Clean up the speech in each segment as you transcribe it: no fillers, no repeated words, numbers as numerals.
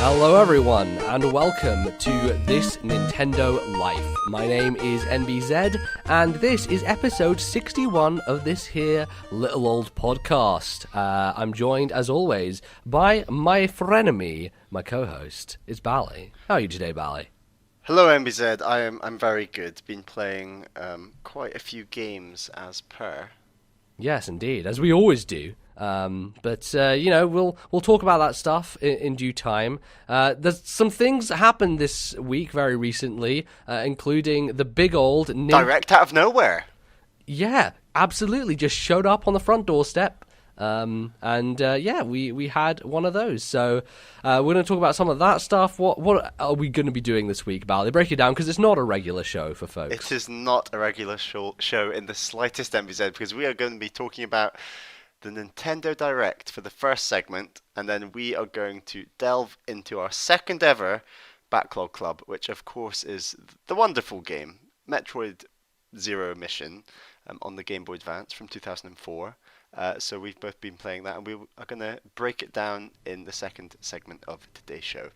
Hello everyone, and welcome to This Nintendo Life. My name is NBZ, and this is episode 61 of this here little old podcast. I'm joined, as always, by my frenemy, my co-host, it's Bally. How are you today, Bally? Hello NBZ, I'm very good. Been playing quite a few games as per. Yes, indeed, as we always do. But we'll talk about that stuff in due time. There's some things that happened this week very recently, including the big old... Direct out of nowhere! Yeah, absolutely, just showed up on the front doorstep. We had one of those. So we're going to talk about some of that stuff. What are we going to be doing this week, Bally? Break it down, because it's not a regular show for folks. It is not a regular show in the slightest, NBZ, because we are going to be talking about the Nintendo Direct for the first segment, and then we are going to delve into our second ever Backlog Club, which of course is the wonderful game Metroid Zero Mission on the Game Boy Advance from 2004. So we've both been playing that, and we are going to break it down in the second segment of today's show.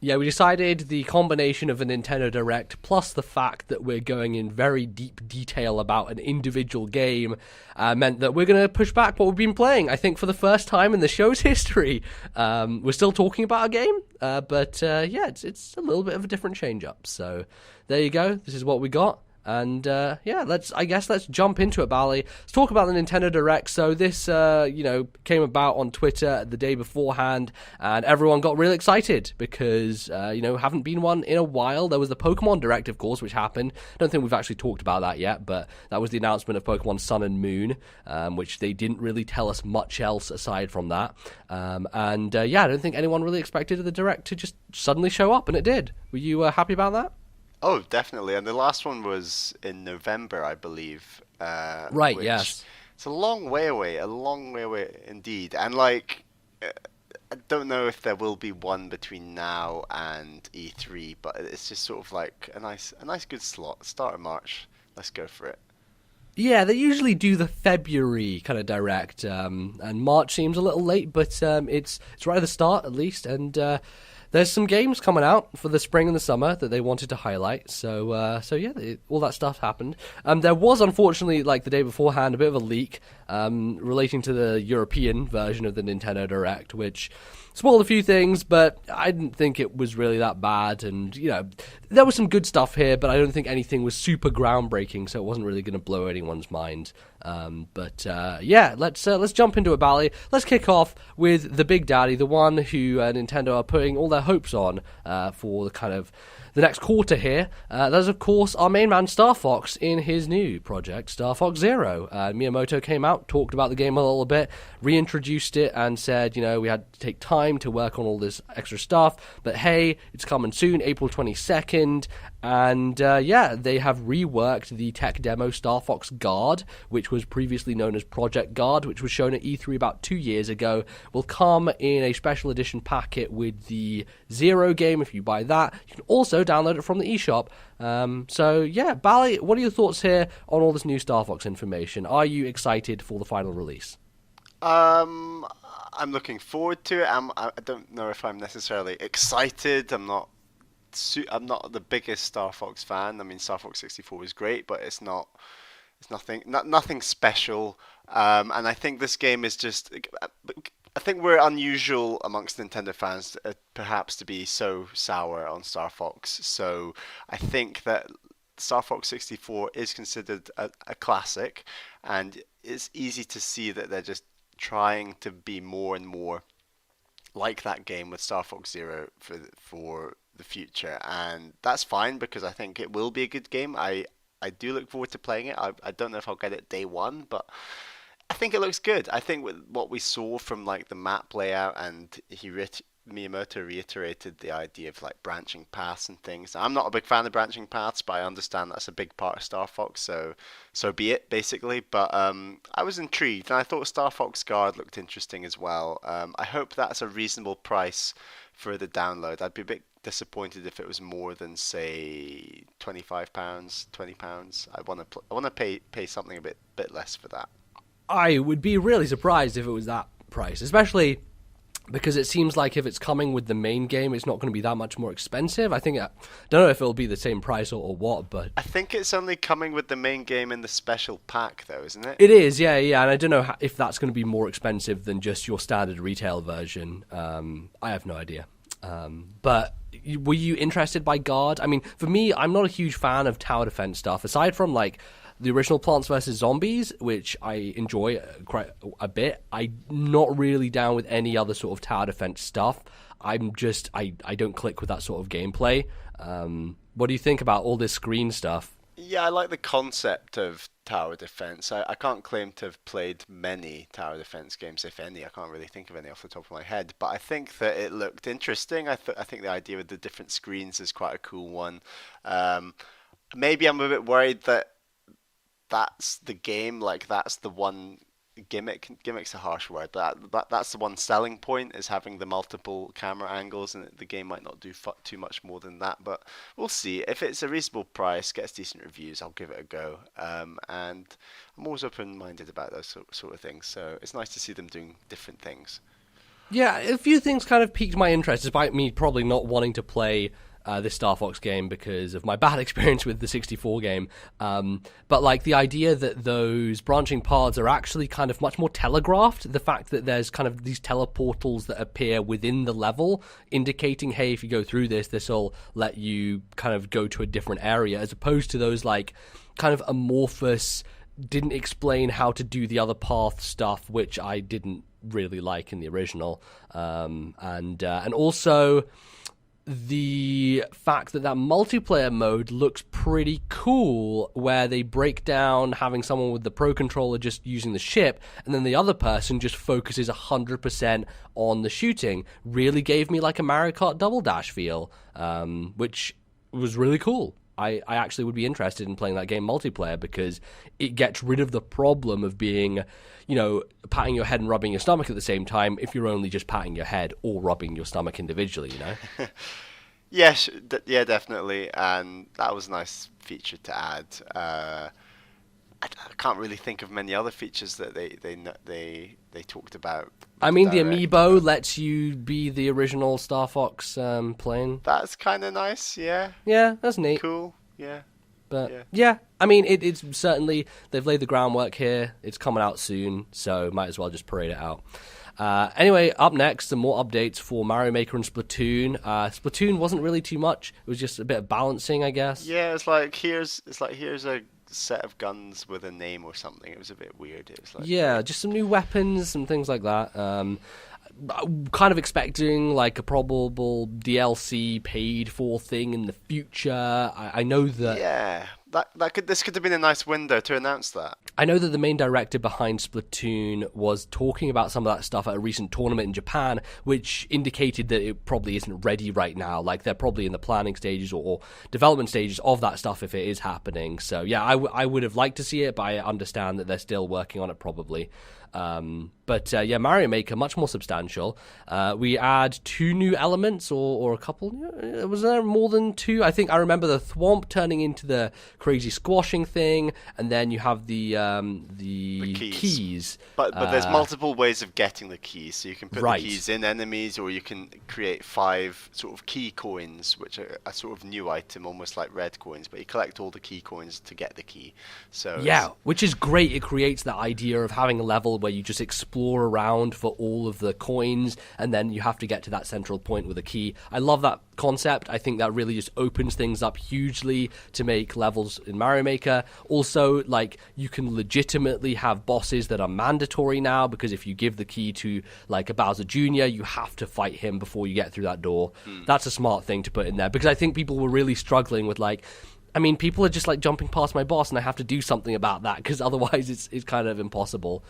Yeah, we decided the combination of a Nintendo Direct plus the fact that we're going in very deep detail about an individual game meant that we're going to push back what we've been playing, I think, for the first time in the show's history. We're still talking about a game, but it's a little bit of a different change-up. So there you go. This is what we got. And let's jump into it, Bally. Let's talk about the Nintendo Direct. So this, came about on Twitter the day beforehand, and everyone got really excited because, haven't been one in a while. There was the Pokemon Direct, of course, which happened. I don't think we've actually talked about that yet, but that was the announcement of Pokemon Sun and Moon, which they didn't really tell us much else aside from that. I don't think anyone really expected the Direct to just suddenly show up, and it did. Were you happy about that? Oh, definitely. And the last one was in November, I believe. Right, yes. It's a long way away indeed. And, I don't know if there will be one between now and E3, but it's just sort of like a nice good slot. Start of March. Let's go for it. Yeah, they usually do the February kind of Direct, and March seems a little late, but it's right at the start, at least, and... there's some games coming out for the spring and the summer that they wanted to highlight. So all that stuff happened. There was, unfortunately, the day beforehand, a bit of a leak relating to the European version of the Nintendo Direct, which spoiled a few things, but I didn't think it was really that bad. And, there was some good stuff here, but I don't think anything was super groundbreaking, so it wasn't really going to blow anyone's mind. Let's jump into it, Bally. Let's kick off with the Big Daddy, the one who Nintendo are putting all their hopes on for the next quarter here. There's, of course, our main man, Star Fox, in his new project, Star Fox Zero. Miyamoto came out, talked about the game a little bit, reintroduced it, and said, we had to take time to work on all this extra stuff, but hey, it's coming soon, April 22nd, and they have reworked the tech demo Star Fox Guard, which was previously known as Project Guard, which was shown at E3 about 2 years ago, will come in a special edition packet with the Zero game. If you buy that, you can also download it from the eShop. Bally, what are your thoughts here on all this new Star Fox information? Are you excited for the final release? I'm looking forward to it. I don't know if I'm necessarily excited. I'm not the biggest Star Fox fan. I mean, Star Fox 64 was great, but it's nothing special. And I think this game is just... I think we're unusual amongst Nintendo fans, perhaps, to be so sour on Star Fox. So I think that Star Fox 64 is considered a classic, and it's easy to see that they're just trying to be more and more like that game with Star Fox Zero for the future, and that's fine because I think it will be a good game. I do look forward to playing it. I don't know if I'll get it day one, but I think it looks good. I think with what we saw from the map layout, and Miyamoto reiterated the idea of branching paths and things. I'm not a big fan of branching paths, but I understand that's a big part of Star Fox, so be it, basically. But I was intrigued, and I thought Star Fox Guard looked interesting as well. I hope that's a reasonable price for the download. I'd be a bit disappointed if it was more than, say, £25, £20. I want to pay something a bit less for that. I would be really surprised if it was that price, especially because it seems like if it's coming with the main game, it's not going to be that much more expensive. I think, don't know if it'll be the same price or what, but I think it's only coming with the main game in the special pack, though, isn't it? it is, yeah, and I don't know if that's going to be more expensive than just your standard retail version. I have no idea. But were you interested by Guard? I mean, for me, I'm not a huge fan of tower defense stuff, aside from like the original Plants vs. Zombies, which I enjoy quite a bit. I'm not really down with any other sort of tower defense stuff. I don't click with that sort of gameplay. What do you think about all this screen stuff? Yeah, I like the concept of tower defense. I can't claim to have played many tower defense games, if any. I can't really think of any off the top of my head, but I think that it looked interesting. I think the idea with the different screens is quite a cool one. Maybe I'm a bit worried that that's the game, like that's the one gimmick's a harsh word, but that's the one selling point, is having the multiple camera angles, and the game might not do too much more than that, but we'll see. If it's a reasonable price, gets decent reviews, I'll give it a go. And I'm always open-minded about those sort of things, so it's nice to see them doing different things. Yeah, a few things kind of piqued my interest, despite me probably not wanting to play this Star Fox game because of my bad experience with the 64 game. But like the idea that those branching paths are actually kind of much more telegraphed, the fact that there's kind of these teleportals that appear within the level, indicating, hey, if you go through this will let you kind of go to a different area, as opposed to those like kind of amorphous, didn't explain how to do the other path stuff, which I didn't really like in the original. And also the fact that multiplayer mode looks pretty cool, where they break down having someone with the Pro Controller just using the ship, and then the other person just focuses 100% on the shooting. Really gave me like a Mario Kart Double Dash feel, which was really cool. I actually would be interested in playing that game multiplayer, because it gets rid of the problem of being, patting your head and rubbing your stomach at the same time if you're only just patting your head or rubbing your stomach individually, Yes, yeah, definitely, and that was a nice feature to add. I can't really think of many other features that they talked about. I mean, the amiibo lets you be the original Star Fox plane. That's kind of nice, yeah. Yeah, that's neat. Cool, yeah. But yeah, I mean, it's certainly, they've laid the groundwork here. It's coming out soon, so might as well just parade it out. Anyway, up next, some more updates for Mario Maker and Splatoon. Splatoon wasn't really too much. It was just a bit of balancing, I guess. Yeah, it's like here's a set of guns with a name or something. It was a bit weird. It was like just some new weapons, some things like that. Kind of expecting like a probable DLC paid for thing in the future. I know that. Yeah, this could have been a nice window to announce that. I know that the main director behind Splatoon was talking about some of that stuff at a recent tournament in Japan, which indicated that it probably isn't ready right now. Like, they're probably in the planning stages or development stages of that stuff if it is happening. So yeah, I would have liked to see it, but I understand that they're still working on it probably. But Mario Maker, much more substantial. We add 2 new elements or a couple. Was there more than 2? I think I remember the thwomp turning into the crazy squashing thing, and then you have the keys. But there's multiple ways of getting the keys. So you can put right. the keys in enemies, or you can create 5 sort of key coins, which are a sort of new item, almost like red coins. But you collect all the key coins to get the key. So yeah, which is great. It creates that idea of having a level where you just explore around for all of the coins, and then you have to get to that central point with a key. I love that concept. I think that really just opens things up hugely to make levels in Mario Maker. Also, like, you can legitimately have bosses that are mandatory now, because if you give the key to like a Bowser Jr., you have to fight him before you get through that door. That's a smart thing to put in there, because I think people were really struggling with people are just like jumping past my boss, and I have to do something about that, because otherwise it's kind of impossible.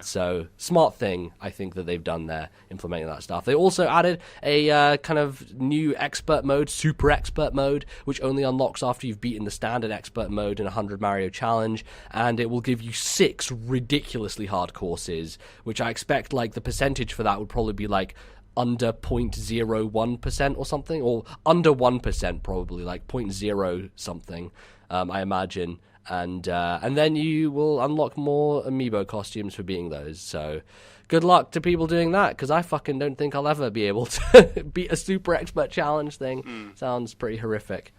So smart thing, I think, that they've done there, implementing that stuff. They also added a kind of new expert mode, super expert mode, which only unlocks after you've beaten the standard expert mode in 100 Mario Challenge, and it will give you 6 ridiculously hard courses, which I expect like the percentage for that would probably be like under 0.01% or something, or under 1% probably, like 0.0 something, I imagine. and then you will unlock more amiibo costumes for beating those. So good luck to people doing that, because I fucking don't think I'll ever be able to beat a super expert challenge thing. Sounds pretty horrific.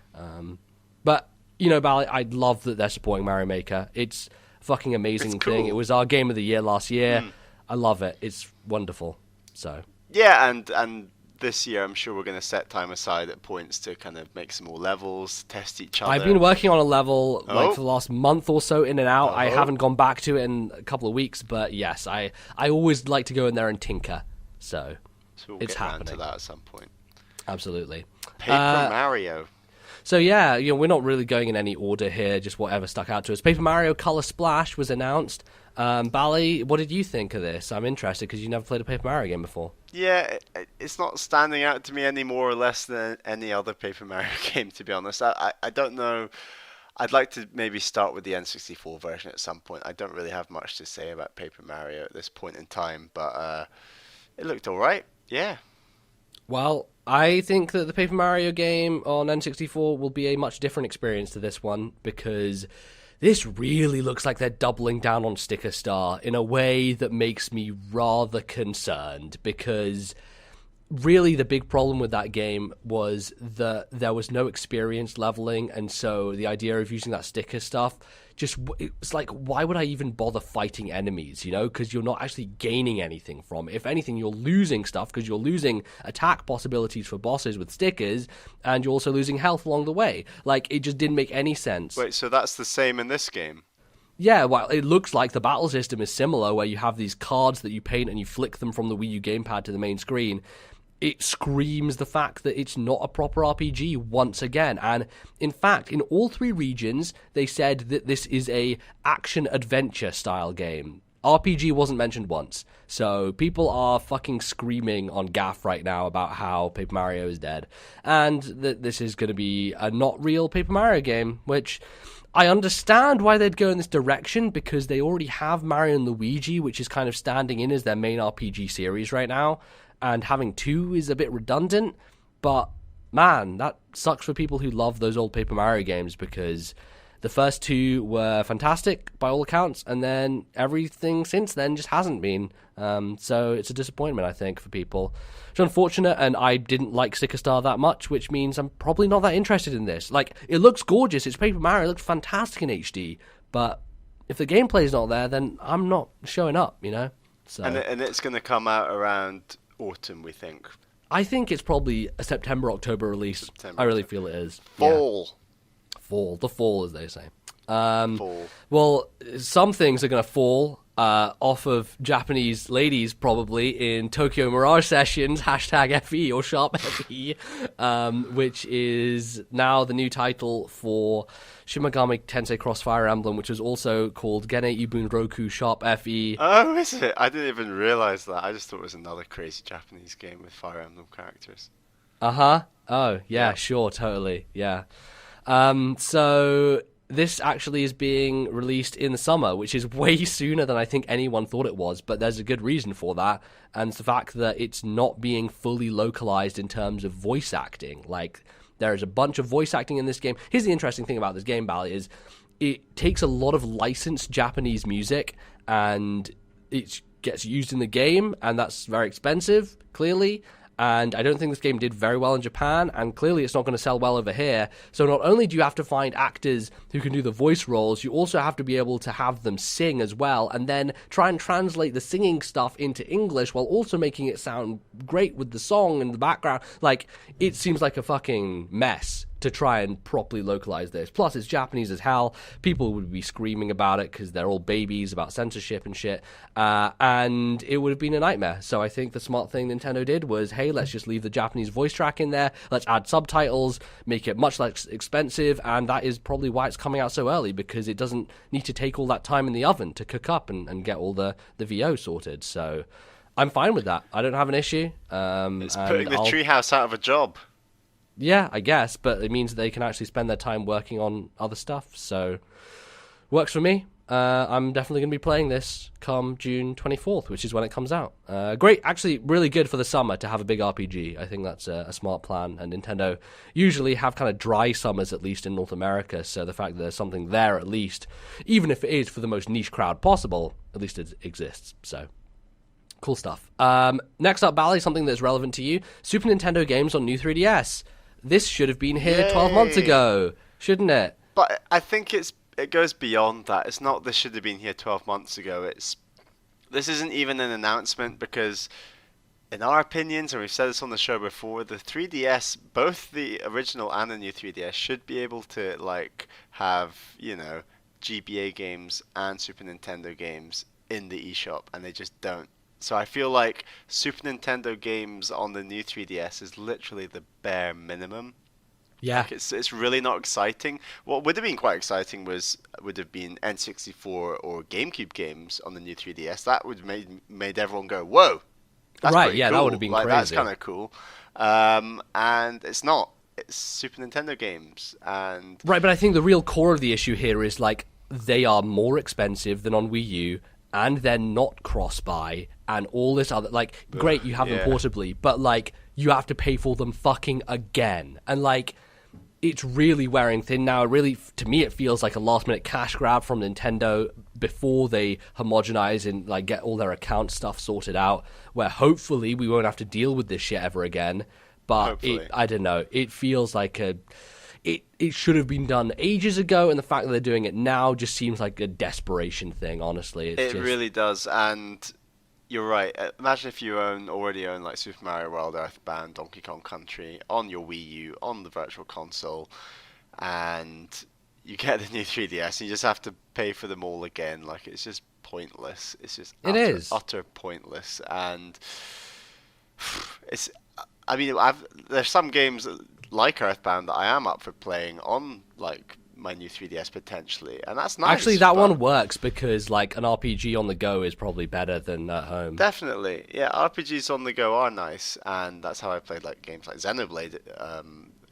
But, you know, Bally, I love that they're supporting Mario Maker. It's a fucking amazing thing. It was our game of the year last year. I love it. It's wonderful. So yeah, and this year I'm sure we're going to set time aside at points to kind of make some more levels, test each other. I've been working on a level for the last month or so, in and out. I haven't gone back to it in a couple of weeks, but yes, I always like to go in there and tinker. So we'll it's get happening. around to that at some point. Absolutely. Paper Mario. So yeah, you know, we're not really going in any order here, just whatever stuck out to us. Paper Mario Color Splash was announced. Bally, what did you think of this? I'm interested because you never played a Paper Mario game before. Yeah, it's not standing out to me any more or less than any other Paper Mario game, to be honest. I don't know. I'd like to maybe start with the N64 version at some point. I don't really have much to say about Paper Mario at this point in time, but it looked all right. Yeah. Well, I think that the Paper Mario game on N64 will be a much different experience to this one, because this really looks like they're doubling down on Sticker Star in a way that makes me rather concerned, because really the big problem with that game was that there was no experience leveling, and so the idea of using that sticker stuff, it's like, why would I even bother fighting enemies, you know, because you're not actually gaining anything from it. If anything, you're losing stuff, because you're losing attack possibilities for bosses with stickers, and you're also losing health along the way. Like, it just didn't make any sense. Wait, so that's the same in this game? Yeah, well, it looks like the battle system is similar, where you have these cards that you paint and you flick them from the Wii U gamepad to the main screen. It screams the fact that it's not a proper RPG once again. And in fact, in all three regions, they said that this is a action-adventure style game. RPG wasn't mentioned once. So people are fucking screaming on Gaff right now about how Paper Mario is dead. And that this is going to be a not real Paper Mario game, which I understand why they'd go in this direction, because they already have Mario and Luigi, which is kind of standing in as their main RPG series right now. And having two is a bit redundant, but man, that sucks for people who love those old Paper Mario games, because the first two were fantastic by all accounts, and then everything since then just hasn't been. So it's a disappointment, I think, for people. It's unfortunate, and I didn't like Sticker Star that much, which means I'm probably not that interested in this. Like, it looks gorgeous, it's Paper Mario, it looks fantastic in HD, but if the gameplay's not there, then I'm not showing up, you know? So. And it's going to come out around autumn, we think. I think it's probably a September, October release. I really feel it is. Fall. Yeah. Fall. The fall, as they say. Fall. Well, some things are going to fall off of Japanese ladies, probably, in Tokyo Mirage Sessions, #FE or Sharp FE, which is now the new title for Shin Megami Tensei Cross Fire Emblem, which was also called Gene Ibun Roku Sharp FE. Oh, is it? I didn't even realize that. I just thought it was another crazy Japanese game with Fire Emblem characters. Uh-huh. Oh, yeah, sure, totally, yeah. So this actually is being released in the summer, which is way sooner than I think anyone thought it was, but there's a good reason for that, and it's the fact that it's not being fully localized in terms of voice acting. Like, there is a bunch of voice acting in this game. Here's the interesting thing about this game, Bally, is it takes a lot of licensed Japanese music, and it gets used in the game, and that's very expensive, clearly. And I don't think this game did very well in Japan, and clearly it's not going to sell well over here. So not only do you have to find actors who can do the voice roles, you also have to be able to have them sing as well, and then try and translate the singing stuff into English while also making it sound great with the song in the background. Like, it seems like a fucking mess to try and properly localize this. Plus, it's Japanese as hell. People would be screaming about it because they're all babies about censorship and shit. And it would have been a nightmare. So I think the smart thing Nintendo did was, hey, let's just leave the Japanese voice track in there. Let's add subtitles, make it much less expensive. And that is probably why it's coming out so early, because it doesn't need to take all that time in the oven to cook up and get all the VO sorted. So I'm fine with that. I don't have an issue. It's putting the treehouse out of a job. Yeah, I guess, but it means they can actually spend their time working on other stuff, so works for me. I'm definitely going to be playing this come June 24th, which is when it comes out. Great, actually really good for the summer to have a big RPG. I think that's a smart plan, and Nintendo usually have kind of dry summers, at least in North America, so the fact that there's something there at least, even if it is for the most niche crowd possible, at least it exists, so... Cool stuff. Next up, Bally, something that's relevant to you. Super Nintendo games on new 3DS. This should have been here 12 months ago, shouldn't it? But I think it goes beyond that. It's not this should have been here 12 months ago. This isn't even an announcement because, in our opinions, and we've said this on the show before, the 3DS, both the original and the new 3DS, should be able to have GBA games and Super Nintendo games in the eShop, and they just don't. So I feel like Super Nintendo games on the new 3DS is literally the bare minimum. Yeah. It's really not exciting. What would have been quite exciting would have been N64 or GameCube games on the new 3DS. That would have made everyone go, whoa! That's right, yeah, cool. that would have been crazy. That's kind of cool. And it's not. It's Super Nintendo games. And right, but I think the real core of the issue here is they are more expensive than on Wii U, and they're not cross-buy, and all this other, great, you have them portably, but, you have to pay for them fucking again. And, it's really wearing thin now. Really, to me, it feels like a last-minute cash grab from Nintendo before they homogenize and, get all their account stuff sorted out, where hopefully we won't have to deal with this shit ever again. But, I don't know, it feels like It should have been done ages ago, and the fact that they're doing it now just seems like a desperation thing, honestly. It really does, and you're right. Imagine if you already own Super Mario World, Earthbound, Donkey Kong Country on your Wii U, on the Virtual Console, and you get the new 3DS, and you just have to pay for them all again. It's just pointless. It's just utter pointless, and it's... I mean, there's some games like Earthbound that I am up for playing on my new 3DS potentially, and that's nice. Actually, that one works because an RPG on the go is probably better than at home. Definitely, yeah. RPGs on the go are nice, and that's how I played games like Xenoblade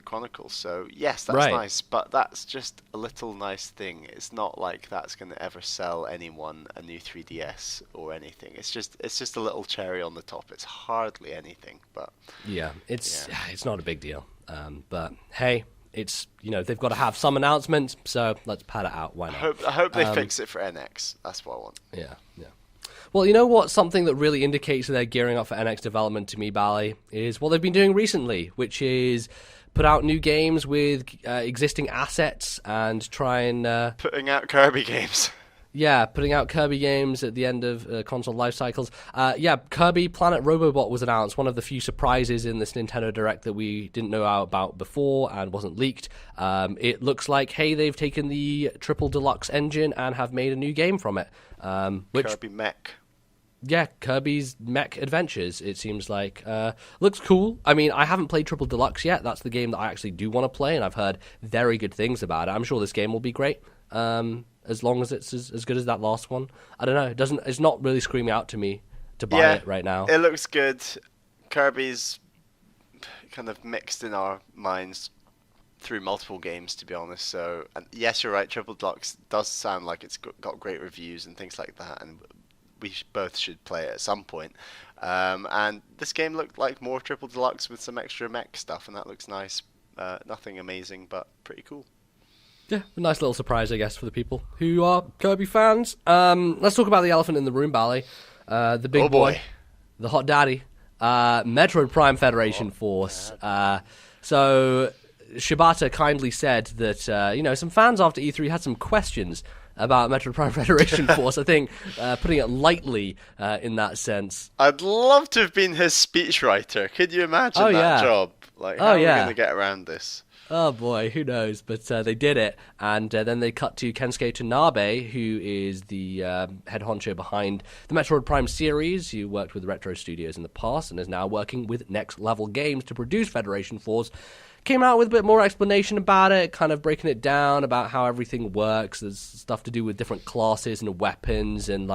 Chronicles. So yes, that's nice, but that's just a little nice thing. It's not like that's going to ever sell anyone a new 3DS or anything. It's just a little cherry on the top. It's hardly anything, but it's not a big deal. But hey, it's they've got to have some announcements, so let's pad it out. Why not? I hope they fix it for NX. That's what I want. Yeah. Well, you know what? Something that really indicates that they're gearing up for NX development to me, Bally, is what they've been doing recently, which is put out new games with existing assets and try and... putting out Kirby games. Yeah, putting out Kirby games at the end of console life cycles. Kirby Planet Robobot was announced, one of the few surprises in this Nintendo Direct that we didn't know about before and wasn't leaked. It looks like, hey, they've taken the Triple Deluxe engine and have made a new game from it. Kirby Mech. Yeah, Kirby's Mech Adventures, it seems like. Looks cool. I mean, I haven't played Triple Deluxe yet. That's the game that I actually do want to play, and I've heard very good things about it. I'm sure this game will be great, as long as it's as good as that last one. I don't know. It's not really screaming out to me to buy it right now. It looks good. Kirby's kind of mixed in our minds through multiple games, to be honest. So, and yes, you're right. Triple Deluxe does sound like it's got great reviews and things like that, and we both should play it at some point. And this game looked like more Triple Deluxe with some extra mech stuff, and that looks nice. Nothing amazing, but pretty cool. Yeah, a nice little surprise, I guess, for the people who are Kirby fans. Let's talk about the elephant in the room, Bally. The big boy, the hot daddy, Metroid Prime Federation Force. So Shibata kindly said that some fans after E3 had some questions about Metroid Prime Federation Force. I think putting it lightly in that sense. I'd love to have been his speechwriter. Could you imagine that job? How are we going to get around this? Oh boy, who knows? But they did it, and then they cut to Kensuke Tanabe, who is the head honcho behind the Metroid Prime series, who worked with Retro Studios in the past and is now working with Next Level Games to produce Federation Force. Came out with a bit more explanation about it, kind of breaking it down about how everything works. There's stuff to do with different classes and weapons and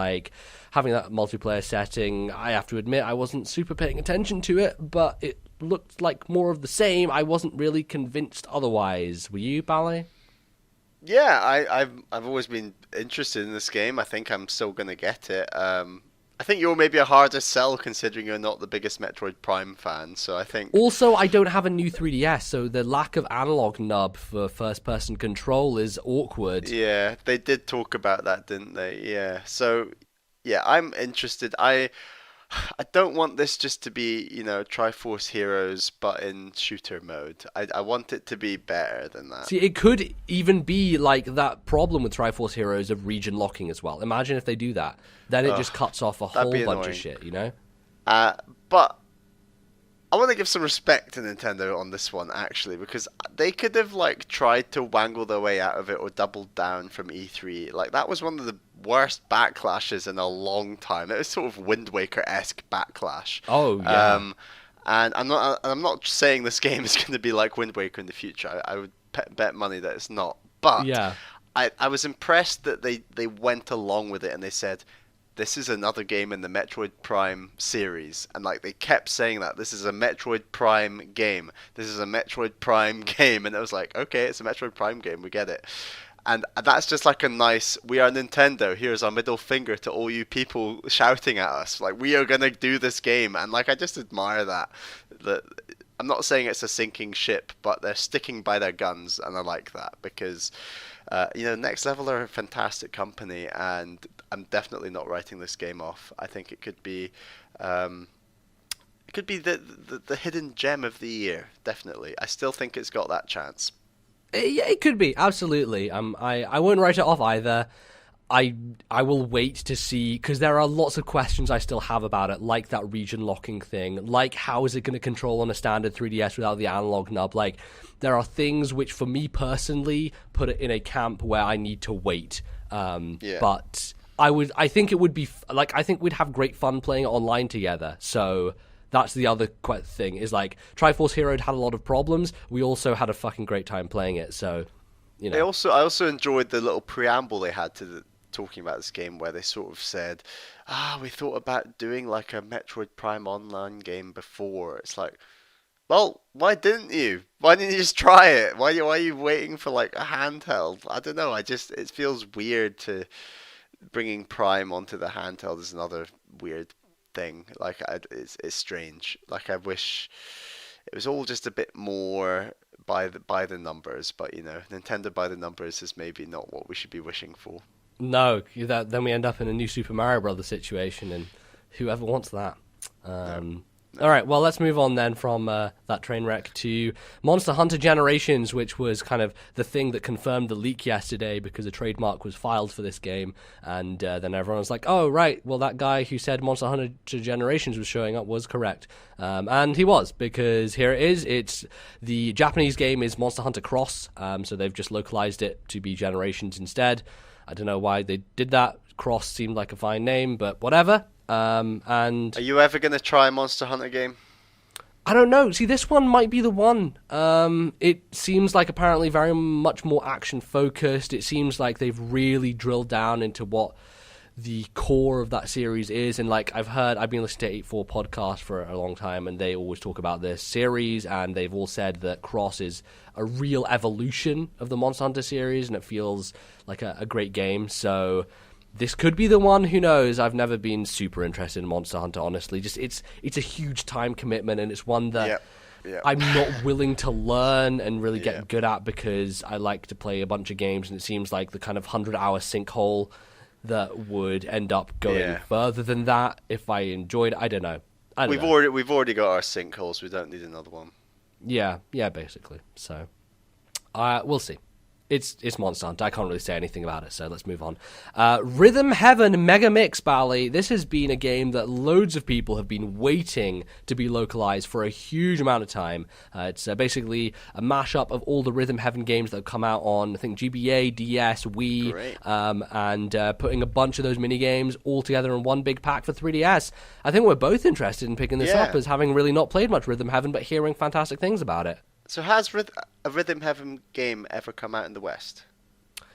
having that multiplayer setting. I have to admit I wasn't super paying attention to it, but it looked like more of the same. I wasn't really convinced otherwise. Were you, Bally? Yeah, I've always been interested in this game. I think I'm still gonna get it. I think you're maybe a harder sell considering you're not the biggest Metroid Prime fan. So I think Also, I don't have a new 3DS, so the lack of analog nub for first-person control is awkward. yeah, they did talk about that, didn't they? Yeah. So yeah, I'm interested. I don't want this just to be, Triforce Heroes, but in shooter mode. I want it to be better than that. See, it could even be like that problem with Triforce Heroes of region locking as well. Imagine if they do that. Then it just cuts off a whole be bunch of annoying. shit, you know? But I want to give some respect to Nintendo on this one, actually, because they could have, like, tried to wangle their way out of it or doubled down from E3. Like, that was one of the worst backlashes in a long time. It was sort of Wind Waker-esque backlash. Oh, yeah. And I'm not saying this game is going to be like Wind Waker in the future. I would bet money that it's not. But Yeah. I was impressed that they went along with it and they said, this is another game in the Metroid Prime series. And like they kept saying that this is a Metroid Prime game. This is a Metroid Prime game. And it was like, okay, it's a Metroid Prime game. We get it. And that's just like a nice, we are Nintendo. Here's our middle finger to all you people shouting at us. Like, we are going to do this game. And like, I just admire that. I'm not saying it's a sinking ship, but they're sticking by their guns. And I like that because, Next Level are a fantastic company. And I'm definitely not writing this game off. I think it could be the hidden gem of the year, definitely. I still think it's got that chance. Yeah, it could be, absolutely. I won't write it off either. I will wait to see, because there are lots of questions I still have about it, like that region locking thing, like how is it going to control on a standard 3DS without the analog nub. Like, there are things which, for me personally, put it in a camp where I need to wait. But I think it would be, I think we'd have great fun playing it online together, so... That's the other thing, is like, Triforce Hero had a lot of problems. We also had a fucking great time playing it, so, I also enjoyed the little preamble they had to talking about this game, where they sort of said, we thought about doing like a Metroid Prime online game before. It's like, well, why didn't you? Why didn't you just try it? Why are you waiting for like a handheld? I don't know. It feels weird to bringing Prime onto the handheld is another weird thing. Like, it's strange. Like, I wish it was all just a bit more by the numbers, but Nintendo by the numbers is maybe not what we should be wishing for. No, then we end up in a new Super Mario Brothers situation, and whoever wants that. No. All right, well, let's move on then from that train wreck to Monster Hunter Generations, which was kind of the thing that confirmed the leak yesterday because a trademark was filed for this game. And then everyone was like, oh, right, well, that guy who said Monster Hunter Generations was showing up was correct. And he was, because here it is. The Japanese game is Monster Hunter Cross, so they've just localized it to be Generations instead. I don't know why they did that. Cross seemed like a fine name, but whatever. And are you ever going to try a Monster Hunter game? I don't know. See, this one might be the one. It seems like apparently very much more action focused. It seems like they've really drilled down into what the core of that series is. And like I've been listening to 84 podcast for a long time, and they always talk about this series, and they've all said that Cross is a real evolution of the Monster Hunter series, and it feels like a great game. So this could be the one. Who knows? I've never been super interested in Monster Hunter, honestly. Just it's a huge time commitment, and it's one that I'm not willing to learn and really get good at, because I like to play a bunch of games, and it seems like the kind of 100-hour sinkhole that would end up going further than that if I enjoyed it. I don't know. We've already got our sinkholes. We don't need another one. Yeah, basically. So we'll see. It's Monster Hunter. I can't really say anything about it, so let's move on. Rhythm Heaven Mega Mix, Bally. This has been a game that loads of people have been waiting to be localized for a huge amount of time. It's basically a mashup of all the Rhythm Heaven games that have come out on, I think, GBA, DS, Wii, and putting a bunch of those mini-games all together in one big pack for 3DS. I think we're both interested in picking this up, as having really not played much Rhythm Heaven, but hearing fantastic things about it. So has a Rhythm Heaven game ever come out in the West?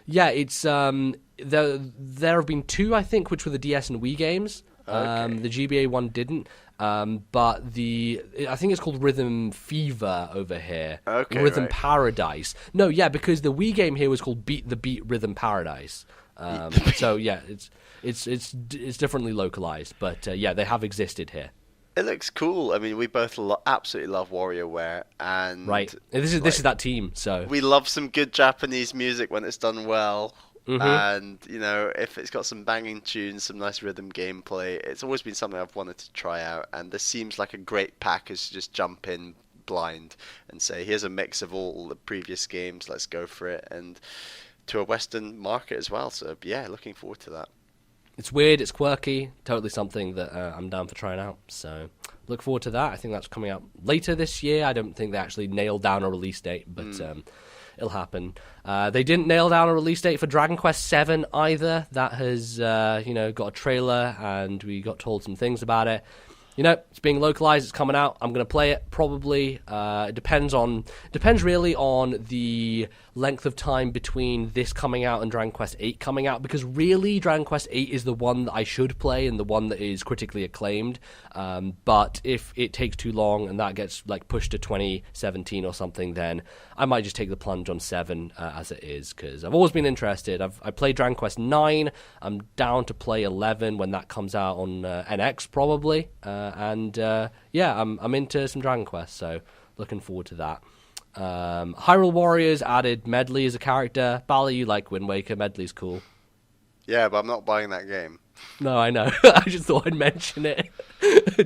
Yeah, it's there have been two, I think, which were the DS and Wii games. Okay. The GBA one didn't. But I think it's called Rhythm Fever over here. Okay, Rhythm right. Paradise. No, yeah, because the Wii game here was called Beat the Beat Rhythm Paradise. So yeah, it's differently localized, but yeah, they have existed here. It looks cool. I mean, we both absolutely love WarioWare, and Right. This is that team. So we love some good Japanese music when it's done well. Mhm. And, you know, if it's got some banging tunes, some nice rhythm gameplay, it's always been something I've wanted to try out. And this seems like a great package to just jump in blind and say, here's a mix of all the previous games, let's go for it. And to a Western market as well. So, yeah, looking forward to that. It's weird, it's quirky, totally something that I'm down for trying out. So look forward to that. I think that's coming out later this year. I don't think they actually nailed down a release date, but it'll happen. They didn't nail down a release date for Dragon Quest VII either. That has got a trailer, and we got told some things about it. It's being localized. It's coming out. I'm going to play it probably. It depends really on the length of time between this coming out and Dragon Quest VIII coming out, because really Dragon Quest VIII is the one that I should play and the one that is critically acclaimed. But if it takes too long and that gets pushed to 2017 or something, then I might just take the plunge on 7 as it is, because I've always been interested. I played Dragon Quest 9. I'm down to play 11 when that comes out on NX probably. I'm into some Dragon Quest, so looking forward to that. Hyrule Warriors added Medley as a character. Bally, you like Wind Waker. Medley's cool. Yeah, but I'm not buying that game. No, I know. I just thought I'd mention it.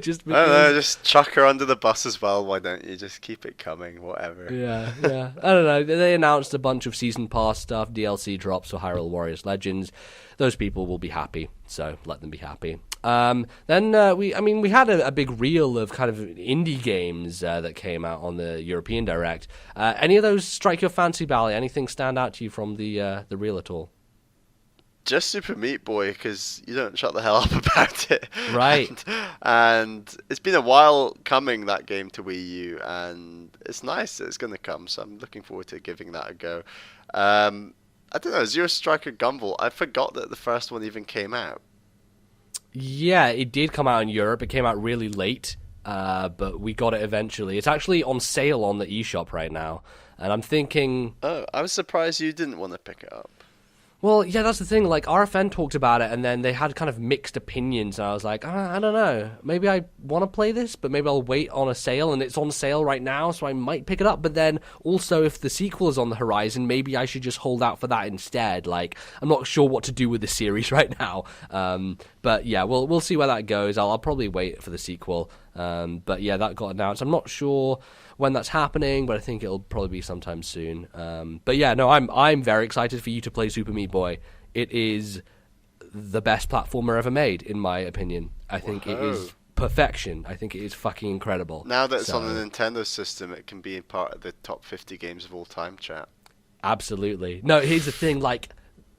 Just because... I don't know, just chuck her under the bus as well. Why don't you just keep it coming, whatever. Yeah. I don't know. They announced a bunch of Season Pass stuff, DLC drops for Hyrule Warriors Legends. Those people will be happy, so let them be happy. Then we had a big reel of kind of indie games that came out on the European Direct. Any of those strike your fancy, Bally? Anything stand out to you from the reel at all? Just Super Meat Boy, because you don't shut the hell up about it. Right. And it's been a while coming, that game, to Wii U, and it's nice that it's going to come, so I'm looking forward to giving that a go. I don't know, Zero Striker Gumball, I forgot that the first one even came out. Yeah, it did come out in Europe. It came out really late, but we got it eventually. It's actually on sale on the eShop right now, and I'm thinking... Oh, I was surprised you didn't want to pick it up. Well, yeah, that's the thing. RFN talked about it, and then they had kind of mixed opinions, and I was like, I don't know. Maybe I want to play this, but maybe I'll wait on a sale, and it's on sale right now, so I might pick it up. But then, also, if the sequel is on the horizon, maybe I should just hold out for that instead. I'm not sure what to do with the series right now. But yeah, we'll see where that goes. I'll probably wait for the sequel. But yeah, that got announced. I'm not sure when that's happening, but I think it'll probably be sometime soon. But yeah, no, I'm very excited for you to play Super Meat Boy. It is the best platformer ever made, in my opinion. I think it is perfection. I think it is fucking incredible. Now that it's on the Nintendo system, it can be part of the top 50 games of all time, chat. Absolutely. No, here's the thing,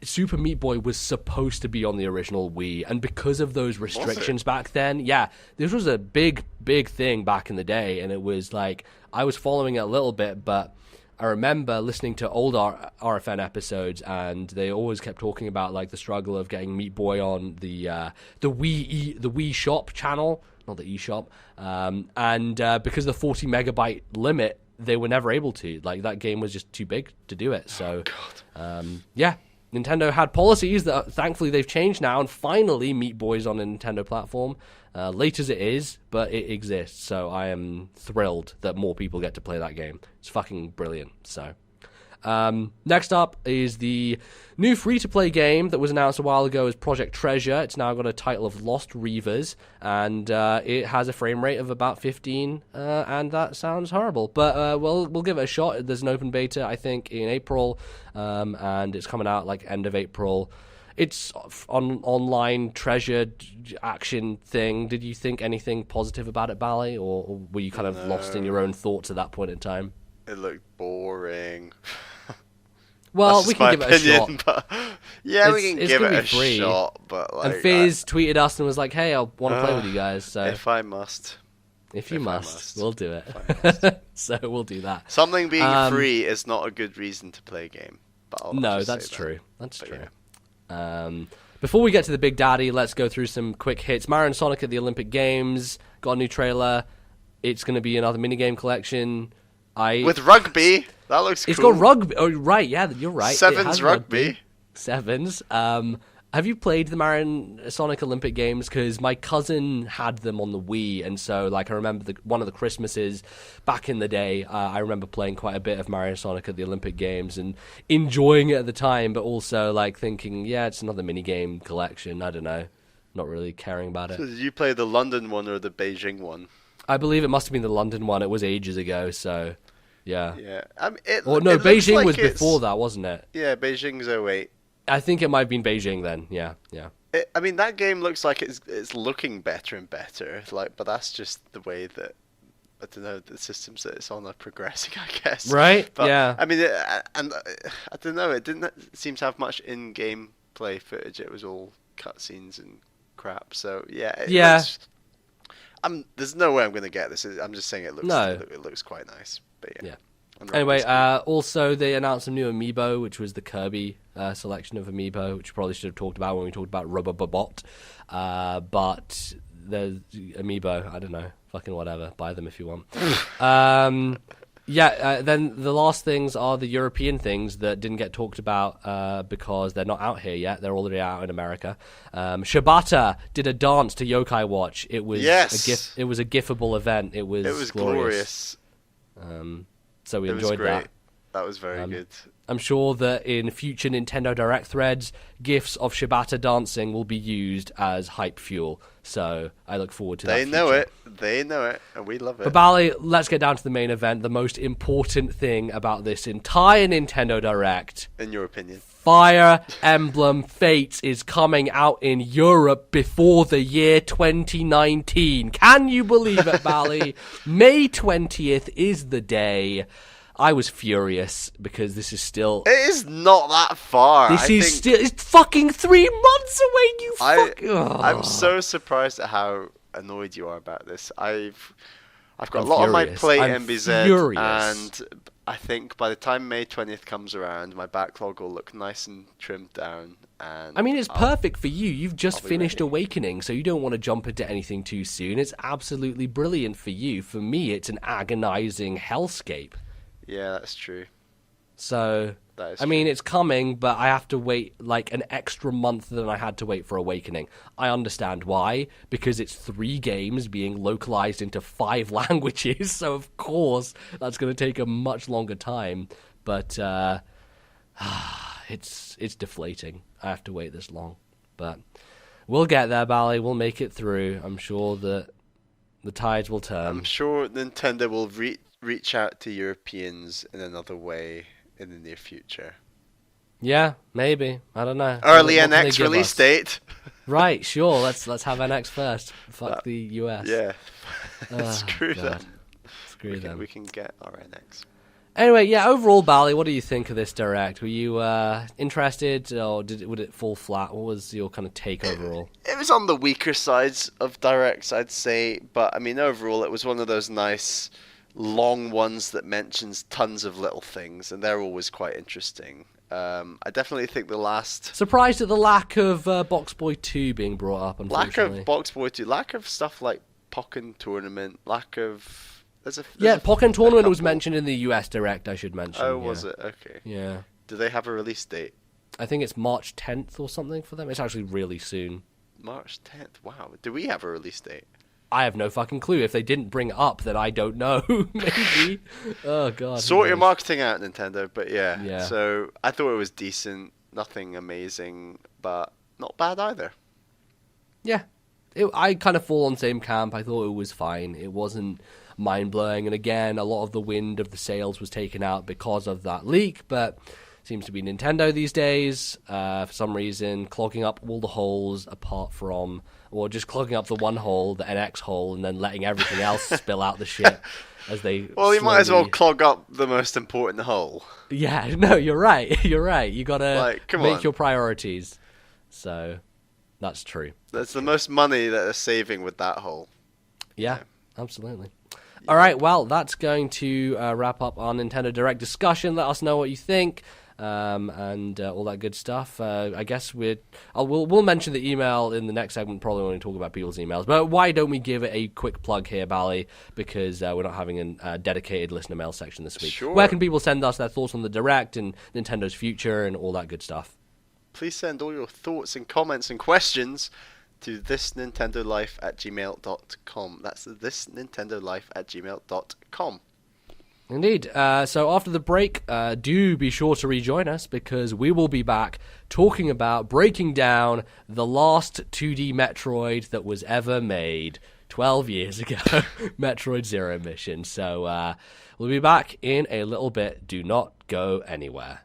Super Meat Boy was supposed to be on the original Wii, and because of those restrictions back then, yeah, this was a big thing back in the day, and it was I was following it a little bit, but I remember listening to old RFN episodes, and they always kept talking about the struggle of getting Meat Boy on the Wii Shop channel, not the eShop, and because of the 40 megabyte limit, they were never able to. That game was just too big to do it. So, yeah. Nintendo had policies that thankfully they've changed now, and finally Meat Boy's on a Nintendo platform. Late as it is, but it exists, so I am thrilled that more people get to play that game. It's fucking brilliant. So, next up is the new free-to-play game that was announced a while ago as Project Treasure. It's now got a title of Lost Reavers, and it has a frame rate of about 15, and that sounds horrible. But we'll give it a shot. There's an open beta, I think, in April, and it's coming out end of April. It's on online treasure action thing. Did you think anything positive about it, Bally, or were you kind of lost in your own thoughts at that point in time? It looked boring. Well, we can give it a shot. But yeah, we can give it a shot. But and Fizz tweeted us and was like, "Hey, I want to play with you guys." So if I must, if you must, we'll do it. So we'll do that. Something being free is not a good reason to play a game. But no, that's true. That's true. Yeah. Before we get to the big daddy, let's go through some quick hits. Mario and Sonic at the Olympic Games got a new trailer. It's going to be another minigame collection. With rugby. That looks cool. It's got rugby. Oh, right. Yeah, you're right. Sevens rugby. Sevens. Have you played the Mario and Sonic Olympic Games? Because my cousin had them on the Wii, and so I remember one of the Christmases back in the day. I remember playing quite a bit of Mario and Sonic at the Olympic Games and enjoying it at the time, but also thinking, yeah, it's another minigame collection. I don't know, not really caring about it. So did you play the London one or the Beijing one? I believe it must have been the London one. It was ages ago, so yeah. Yeah, Beijing was before that, wasn't it? Yeah, Beijing's 08. I think it might have been Beijing then. Yeah. That game looks like it's looking better and better. But that's just the way that I don't know the systems that it's on are progressing, I guess. Right. But, yeah. I mean, and I don't know. It didn't seem to have much in-game play footage. It was all cutscenes and crap. So yeah. There's no way I'm going to get this. I'm just saying it looks quite nice. But yeah. Anyway, also they announced a new amiibo, which was the Kirby selection of amiibo, which we probably should have talked about when we talked about Rubberbobot. But the amiibo, I don't know, fucking whatever, buy them if you want. Then the last things are the European things that didn't get talked about because they're not out here yet. They're already out in America. Shibata did a dance to Yokai Watch. It was It was a gifable event. It was glorious. So we enjoyed that. That was very good. I'm sure that in future Nintendo Direct threads, GIFs of Shibata dancing will be used as hype fuel. So I look forward to that. They know it, and we love it. But Bally, let's get down to the main event. The most important thing about this entire Nintendo Direct, in your opinion, Fire Emblem Fates is coming out in Europe before the year 2019. Can you believe it, Bally? May 20th is the day. I was furious because this is still... It is not that far. It's fucking 3 months away, I'm so surprised at how annoyed you are about this. I've got a lot on my plate, MBZ, and I think by the time May 20th comes around, my backlog will look nice and trimmed down. And I mean, it's perfect for you. You've just finished Awakening, so you don't want to jump into anything too soon. It's absolutely brilliant for you. For me, it's an agonizing hellscape. Yeah, that's true. So, I mean, it's coming, but I have to wait an extra month than I had to wait for Awakening. I understand why, because it's 3 games being localized into 5 languages, so of course that's going to take a much longer time. But it's deflating. I have to wait this long. But we'll get there, Bally. We'll make it through. I'm sure that the tides will turn. I'm sure Nintendo will reach out to Europeans in another way in the near future. Yeah, maybe. I don't know. Early NX release date. Right, sure. Let's have NX first. Fuck the US. Yeah. Screw them. Screw them. We can get our NX. Anyway, yeah, overall, Bally, what do you think of this Direct? Were you interested, or would it fall flat? What was your kind of take overall? It was on the weaker sides of Directs, I'd say. But, I mean, overall, it was one of those nice, long ones that mentions tons of little things, and they're always quite interesting. I definitely think the last... Surprised at the lack of Box Boy 2 being brought up, unfortunately. Lack of Box Boy 2, lack of stuff like Pokken Tournament, lack of... Pokken Tournament was mentioned in the US Direct, I should mention. Oh, was it? Okay. Yeah. Do they have a release date? I think it's March 10th or something for them. It's actually really soon. March 10th? Wow. Do we have a release date? I have no fucking clue. If they didn't bring it up, then I don't know. Maybe. Oh, God. Sort your marketing out, Nintendo. But yeah. So I thought it was decent. Nothing amazing, but not bad either. Yeah. I kind of fall on the same camp. I thought it was fine. It wasn't mind-blowing. And again, a lot of the wind of the sails was taken out because of that leak. But seems to be Nintendo these days. For some reason, clogging up all the holes apart from... Or just clogging up the one hole, the NX hole, and then letting everything else spill out the shit as they... Well, you might as well clog up the most important hole. Yeah, no, you're right. You're right. You gotta make your priorities. So, that's true. That's the most money that they're saving with that hole. Yeah, absolutely. All right, well, that's going to wrap up our Nintendo Direct discussion. Let us know what you think. and all that good stuff. I guess we'll mention the email in the next segment, probably when we talk about people's emails. But why don't we give it a quick plug here, Bally, because we're not having a dedicated listener mail section this week. Sure. Where can people send us their thoughts on the Direct and Nintendo's future and all that good stuff? Please send all your thoughts and comments and questions to ThisNintendoLife@gmail.com. That's ThisNintendoLife@gmail.com. Indeed. So after the break, do be sure to rejoin us, because we will be back talking about breaking down the last 2D Metroid that was ever made 12 years ago, Metroid Zero Mission. So we'll be back in a little bit. Do not go anywhere.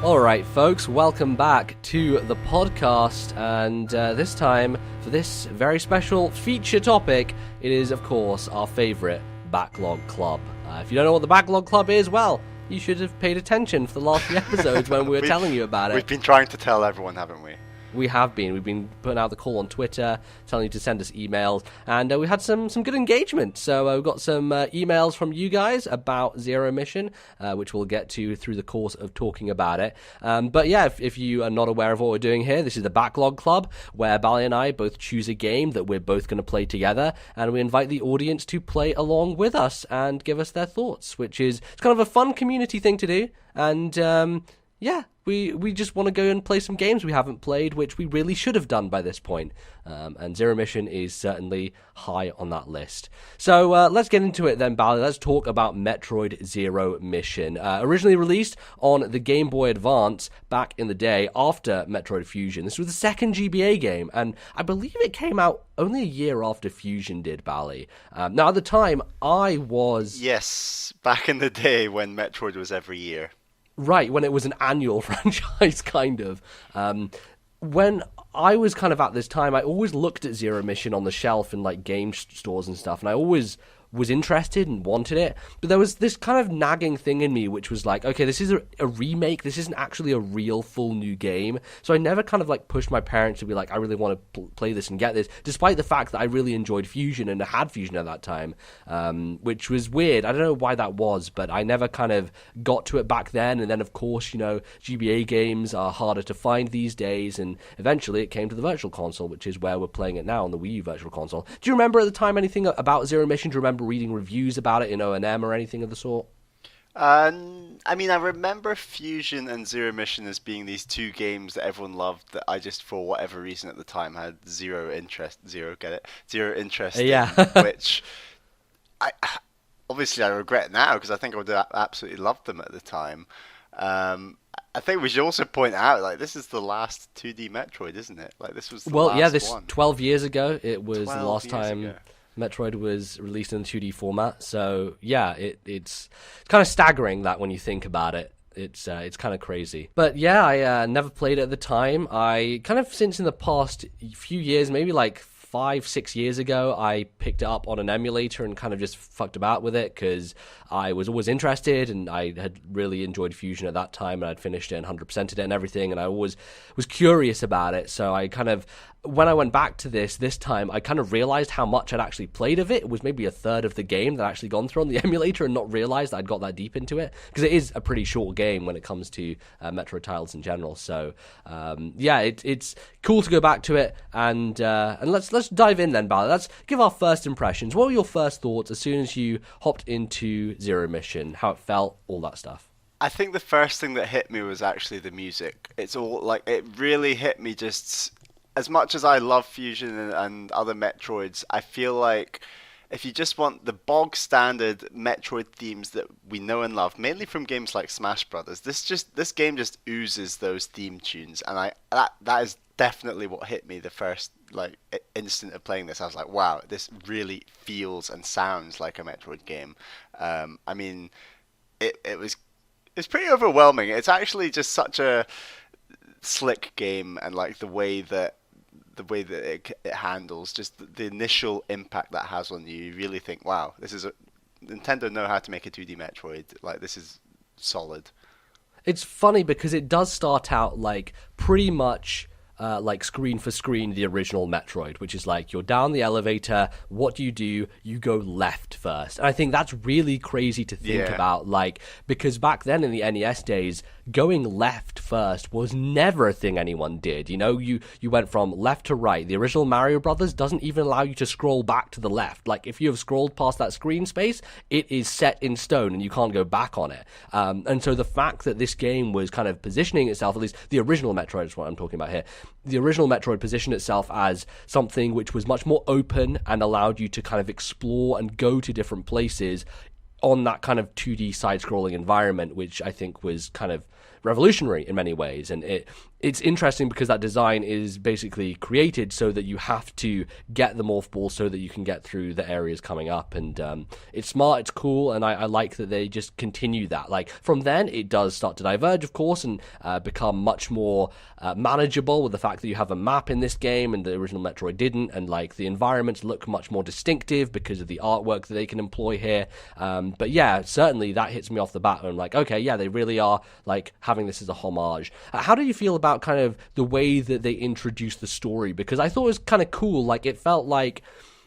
Alright folks, welcome back to the podcast, and this time, for this very special feature topic, it is of course our favourite Backlog Club. If you don't know what the Backlog Club is, well, you should have paid attention for the last few episodes when we were telling you about it. We've been trying to tell everyone, haven't we? We have been. We've been putting out the call on Twitter, telling you to send us emails, and we had some good engagement. So we've got some emails from you guys about Zero Mission, which we'll get to through the course of talking about it. But yeah, if you are not aware of what we're doing here, this is the Backlog Club, where Bally and I both choose a game that we're both going to play together, and we invite the audience to play along with us and give us their thoughts, which is it's kind of a fun community thing to do, and yeah, we just want to go and play some games we haven't played, which we really should have done by this point. And Zero Mission is certainly high on that list. So let's get into it then, Bally. Let's talk about Metroid Zero Mission. Originally released on the Game Boy Advance back in the day after Metroid Fusion. This was the second GBA game, and I believe it came out only a year after Fusion did, Bally. Now, at the time, I was... Yes, back in the day when Metroid was every year. Right, when it was an annual franchise, kind of. When I was kind of at this time, I always looked at Zero Mission on the shelf in like game stores and stuff, and I always was interested and wanted it, but there was this kind of nagging thing in me which was like, okay, this is a remake, this isn't actually a real full new game. So I never kind of like pushed my parents to be like, I really want to play this and get this, despite the fact that I really enjoyed Fusion and had Fusion at that time, which was weird. I don't know why that was, but I never kind of got to it back then. And then of course, you know, GBA games are harder to find these days, and eventually it came to the Virtual Console, which is where we're playing it now on the Wii U Virtual Console. Do you remember at the time anything about Zero Mission? Do you remember reading reviews about it in O&M or anything of the sort? I mean, I remember Fusion and Zero Mission as being these two games that everyone loved that I just, for whatever reason at the time, had zero interest Yeah. in, which I obviously I regret now because I think I would have absolutely loved them at the time. I think we should also point out, like, this is the last 2D Metroid, isn't it? Like, this was the last one. 12 years ago, it was the last time ago. Metroid was released in the 2D format. So yeah, it's kind of staggering that when you think about it. It's kind of crazy. But yeah, I never played it at the time. I kind of, since in the past few years, maybe like 5-6 years ago, I picked it up on an emulator and kind of just fucked about with it because I was always interested and I had really enjoyed Fusion at that time, and I'd finished it and 100%ed it and everything, and I always was curious about it. So I kind of, when I went back to this time, I kind of realized how much I'd actually played of it. It was maybe a third of the game that I'd actually gone through on the emulator and not realized I'd got that deep into it, because it is a pretty short game when it comes to Metroid titles in general. So yeah, it's cool to go back to it, and let's dive in then, Bally. Let's give our first impressions. What were your first thoughts as soon as you hopped into Zero Mission? How it felt, all that stuff? I think the first thing that hit me was actually the music. It's all like it really hit me. Just as much as I love Fusion and other Metroids, I feel like if you just want the bog standard Metroid themes that we know and love, mainly from games like Smash Brothers, this game just oozes those theme tunes, and that is definitely what hit me the first like instant of playing this. I was like, wow, this really feels and sounds like a Metroid game. I mean, it was it's pretty overwhelming. It's actually just such a slick game, and like the way that it handles just the initial impact that has on you. You really think, wow, this is Nintendo know how to make a 2D Metroid. Like, this is solid. It's funny because it does start out like pretty much like screen for screen the original Metroid, which is like you're down the elevator, what do? You go left first. And I think that's really crazy to think about, like, because back then in the NES days, going left first was never a thing anyone did. You know, you went from left to right. The original Mario Brothers doesn't even allow you to scroll back to the left. Like, if you have scrolled past that screen space, it is set in stone and you can't go back on it. And so the fact that this game was kind of positioning itself, at least the original Metroid is what I'm talking about here, the original Metroid positioned itself as something which was much more open and allowed you to kind of explore and go to different places on that kind of 2D side-scrolling environment, which I think was kind of revolutionary in many ways. And it's interesting because that design is basically created so that you have to get the morph ball so that you can get through the areas coming up. And it's smart, it's cool, and I like that they just continue that. Like, from then, it does start to diverge, of course, and become much more manageable with the fact that you have a map in this game and the original Metroid didn't, and like the environments look much more distinctive because of the artwork that they can employ here. But yeah, certainly that hits me off the bat, and I'm like, okay, yeah, they really are like having this as a homage. How do you feel about kind of the way that they introduced the story? Because I thought it was kind of cool. Like, it felt like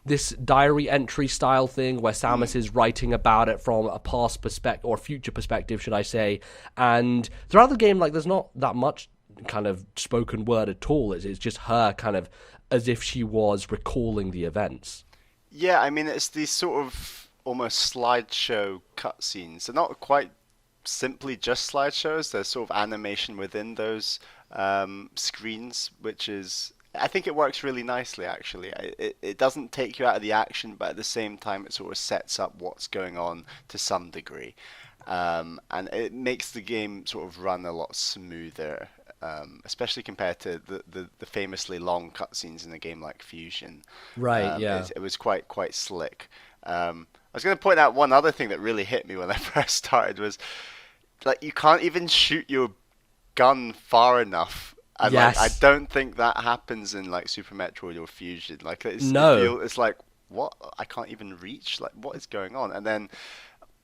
this diary entry style thing where Samus is writing about it from a past perspective, or future perspective, should I say. And throughout the game, like, there's not that much kind of spoken word at all. It's just her kind of as if she was recalling the events. Yeah, I mean, it's these sort of almost slideshow cutscenes. They're not quite simply just slideshows. There's sort of animation within those screens, which is, I think it works really nicely, actually. It doesn't take you out of the action, but at the same time it sort of sets up what's going on to some degree. And it makes the game sort of run a lot smoother, especially compared to the famously long cutscenes in a game like Fusion. Right, yeah. It was quite slick. I was going to point out one other thing that really hit me when I first started was, like, you can't even shoot your gun far enough. And yes. Like, I don't think that happens in like Super Metroid or Fusion. Like, no. it's like, what? I can't even reach. Like, what is going on? And then,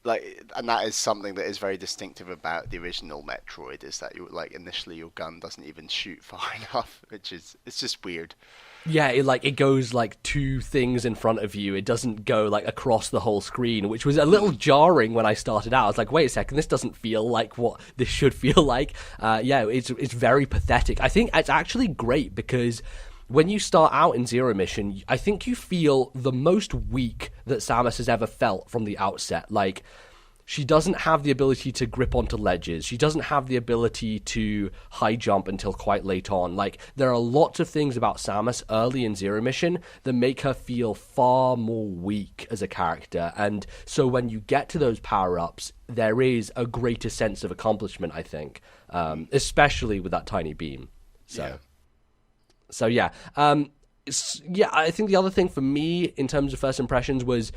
like, and that is something that is very distinctive about the original Metroid, is that you, like, initially your gun doesn't even shoot far enough, which is, it's just weird. Yeah, it goes like two things in front of you. It doesn't go like across the whole screen, which was a little jarring when I started out. I was like, wait a second, this doesn't feel like what this should feel like. Yeah, it's very pathetic. I think it's actually great because when you start out in Zero Mission, I think you feel the most weak that Samus has ever felt from the outset. Like, she doesn't have the ability to grip onto ledges. She doesn't have the ability to high jump until quite late on. Like, there are lots of things about Samus early in Zero Mission that make her feel far more weak as a character. And so when you get to those power-ups, there is a greater sense of accomplishment, I think, especially with that tiny beam. So yeah. I think the other thing for me in terms of first impressions was,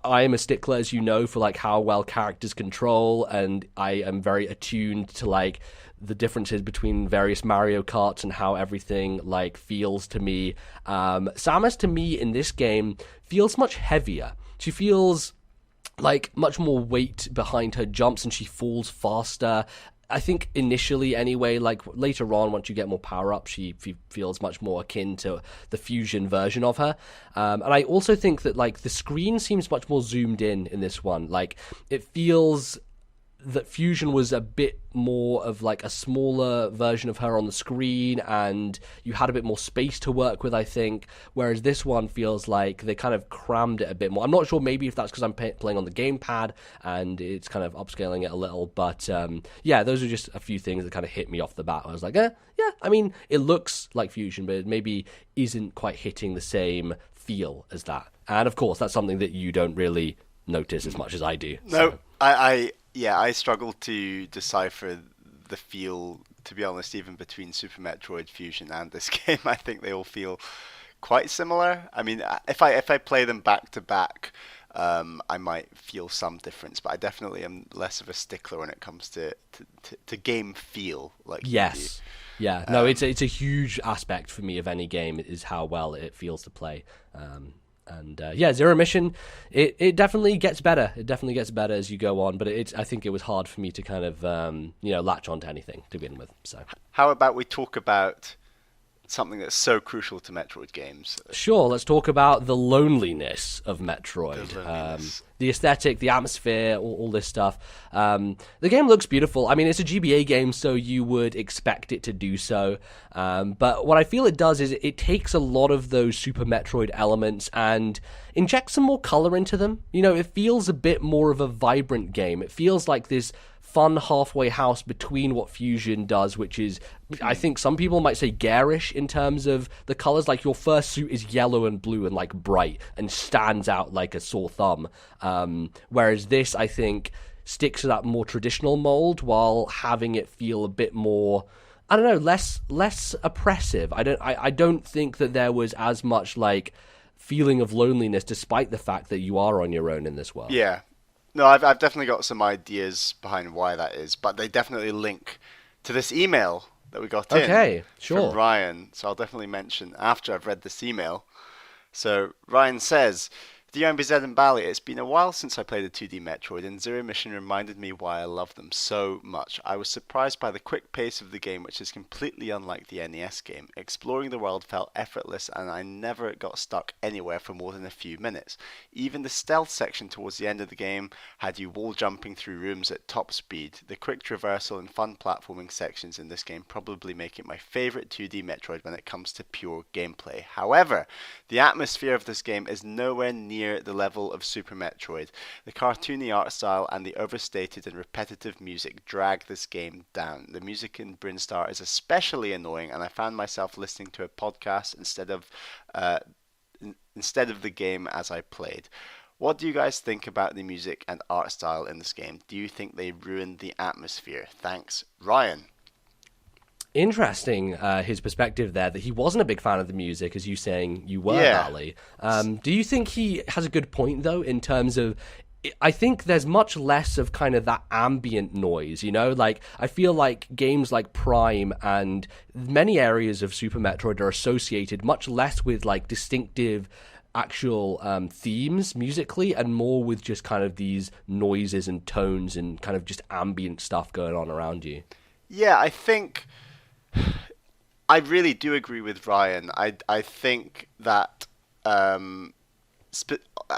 I am a stickler, as you know, for like how well characters control, and I am very attuned to like the differences between various Mario Karts and how everything like feels to me. Samus, to me, in this game, feels much heavier. She feels like much more weight behind her jumps, and she falls faster. I think initially anyway, like later on, once you get more power-up, she feels much more akin to the Fusion version of her. And I also think that like the screen seems much more zoomed in this one. Like, it feels that Fusion was a bit more of like a smaller version of her on the screen, and you had a bit more space to work with, I think, whereas this one feels like they kind of crammed it a bit more. I'm not sure, maybe if that's because I'm playing on the gamepad and it's kind of upscaling it a little, but yeah, those are just a few things that kind of hit me off the bat. I was like, yeah, I mean, it looks like Fusion, but it maybe isn't quite hitting the same feel as that. And of course, that's something that you don't really notice as much as I do. No, So. I struggle to decipher the feel, to be honest, even between Super Metroid Fusion and this game. I think they all feel quite similar. I mean, if I play them back to back, I might feel some difference, but I definitely am less of a stickler when it comes to game feel. Like Yes. Yeah. No, it's a huge aspect for me of any game is how well it feels to play. And yeah, Zero Mission, it definitely gets better. It definitely gets better as you go on, but I think it was hard for me to kind of latch onto anything to begin with. So how about we talk about something that's so crucial to Metroid games? Sure, let's talk about the loneliness of Metroid. The aesthetic, the atmosphere, all this stuff. The game looks beautiful. I mean, it's a GBA game, so you would expect it to do so. But what I feel it does is it takes a lot of those Super Metroid elements and injects some more color into them. You know, it feels a bit more of a vibrant game. It feels like this fun halfway house between what Fusion does, which is, I think some people might say garish in terms of the colors. Like your first suit is yellow and blue and like bright and stands out like a sore thumb. Whereas this, I think, sticks to that more traditional mold while having it feel a bit more, I don't know, less oppressive. I don't think that there was as much like feeling of loneliness, despite the fact that you are on your own in this world. Yeah. No, I've definitely got some ideas behind why that is, but they definitely link to this email that we got in from Ryan. So I'll definitely mention after I've read this email. So Ryan says, "Dear RSS and Bally, it's been a while since I played a 2D Metroid, and Zero Mission reminded me why I love them so much. I was surprised by the quick pace of the game, which is completely unlike the NES game. Exploring the world felt effortless, and I never got stuck anywhere for more than a few minutes. Even the stealth section towards the end of the game had you wall jumping through rooms at top speed. The quick traversal and fun platforming sections in this game probably make it my favourite 2D Metroid when it comes to pure gameplay. However, the atmosphere of this game is nowhere near the level of Super Metroid. The cartoony art style and the overstated and repetitive music drag this game down. The music in Brinstar is especially annoying, and I found myself listening to a podcast instead of the game as I played. What do you guys think about the music and art style in this game? Do you think they ruined the atmosphere? Thanks, Ryan." Interesting, his perspective there, that he wasn't a big fan of the music, as you saying you were, Bally. Do you think he has a good point, though, in terms of, I think there's much less of kind of that ambient noise, you know? Like, I feel like games like Prime and many areas of Super Metroid are associated much less with, like, distinctive actual themes musically and more with just kind of these noises and tones and kind of just ambient stuff going on around you. Yeah, I think I really do agree with Ryan. I think that I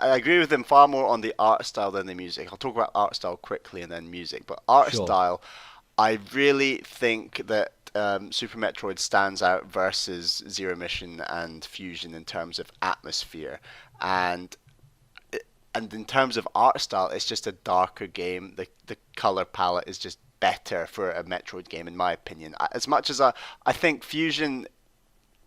agree with him far more on the art style than the music. I'll talk about art style quickly and then music. But art style, I really think that Super Metroid stands out versus Zero Mission and Fusion in terms of atmosphere. And in terms of art style, it's just a darker game. The color palette is just better for a Metroid game, in my opinion. As much as I think Fusion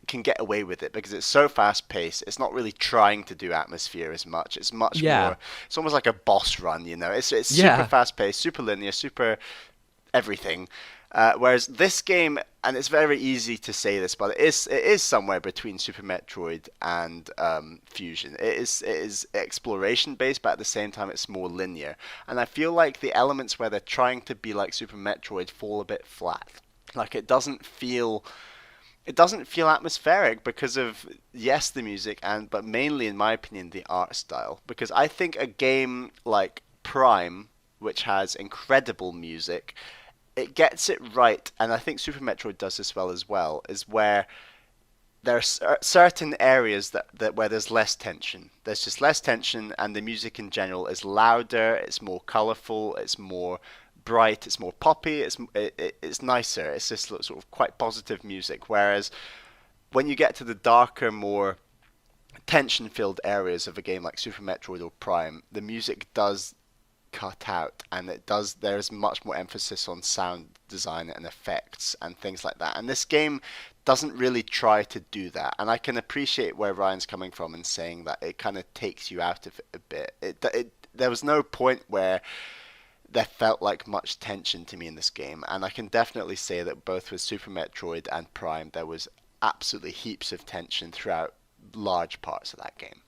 can get away with it because it's so fast paced, it's not really trying to do atmosphere as much. It's much more, it's almost like a boss run, you know. It's super fast paced, super linear, super everything. Whereas this game, and it's very easy to say this, but it is somewhere between Super Metroid and Fusion. It is exploration based, but at the same time it's more linear. And I feel like the elements where they're trying to be like Super Metroid fall a bit flat. Like it doesn't feel atmospheric because of, yes, the music, but mainly, in my opinion, the art style. Because I think a game like Prime, which has incredible music, it gets it right, and I think Super Metroid does this well as well, is where there are certain areas that where there's less tension. There's just less tension, and the music in general is louder, it's more colourful, it's more bright, it's more poppy, it's nicer. It's just sort of quite positive music. Whereas when you get to the darker, more tension-filled areas of a game like Super Metroid or Prime, the music does cut out, and there's much more emphasis on sound design and effects and things like that. And this game doesn't really try to do that. And I can appreciate where Ryan's coming from in saying that it kind of takes you out of it a bit. There was no point where there felt like much tension to me in this game, and I can definitely say that both with Super Metroid and Prime, there was absolutely heaps of tension throughout large parts of that game.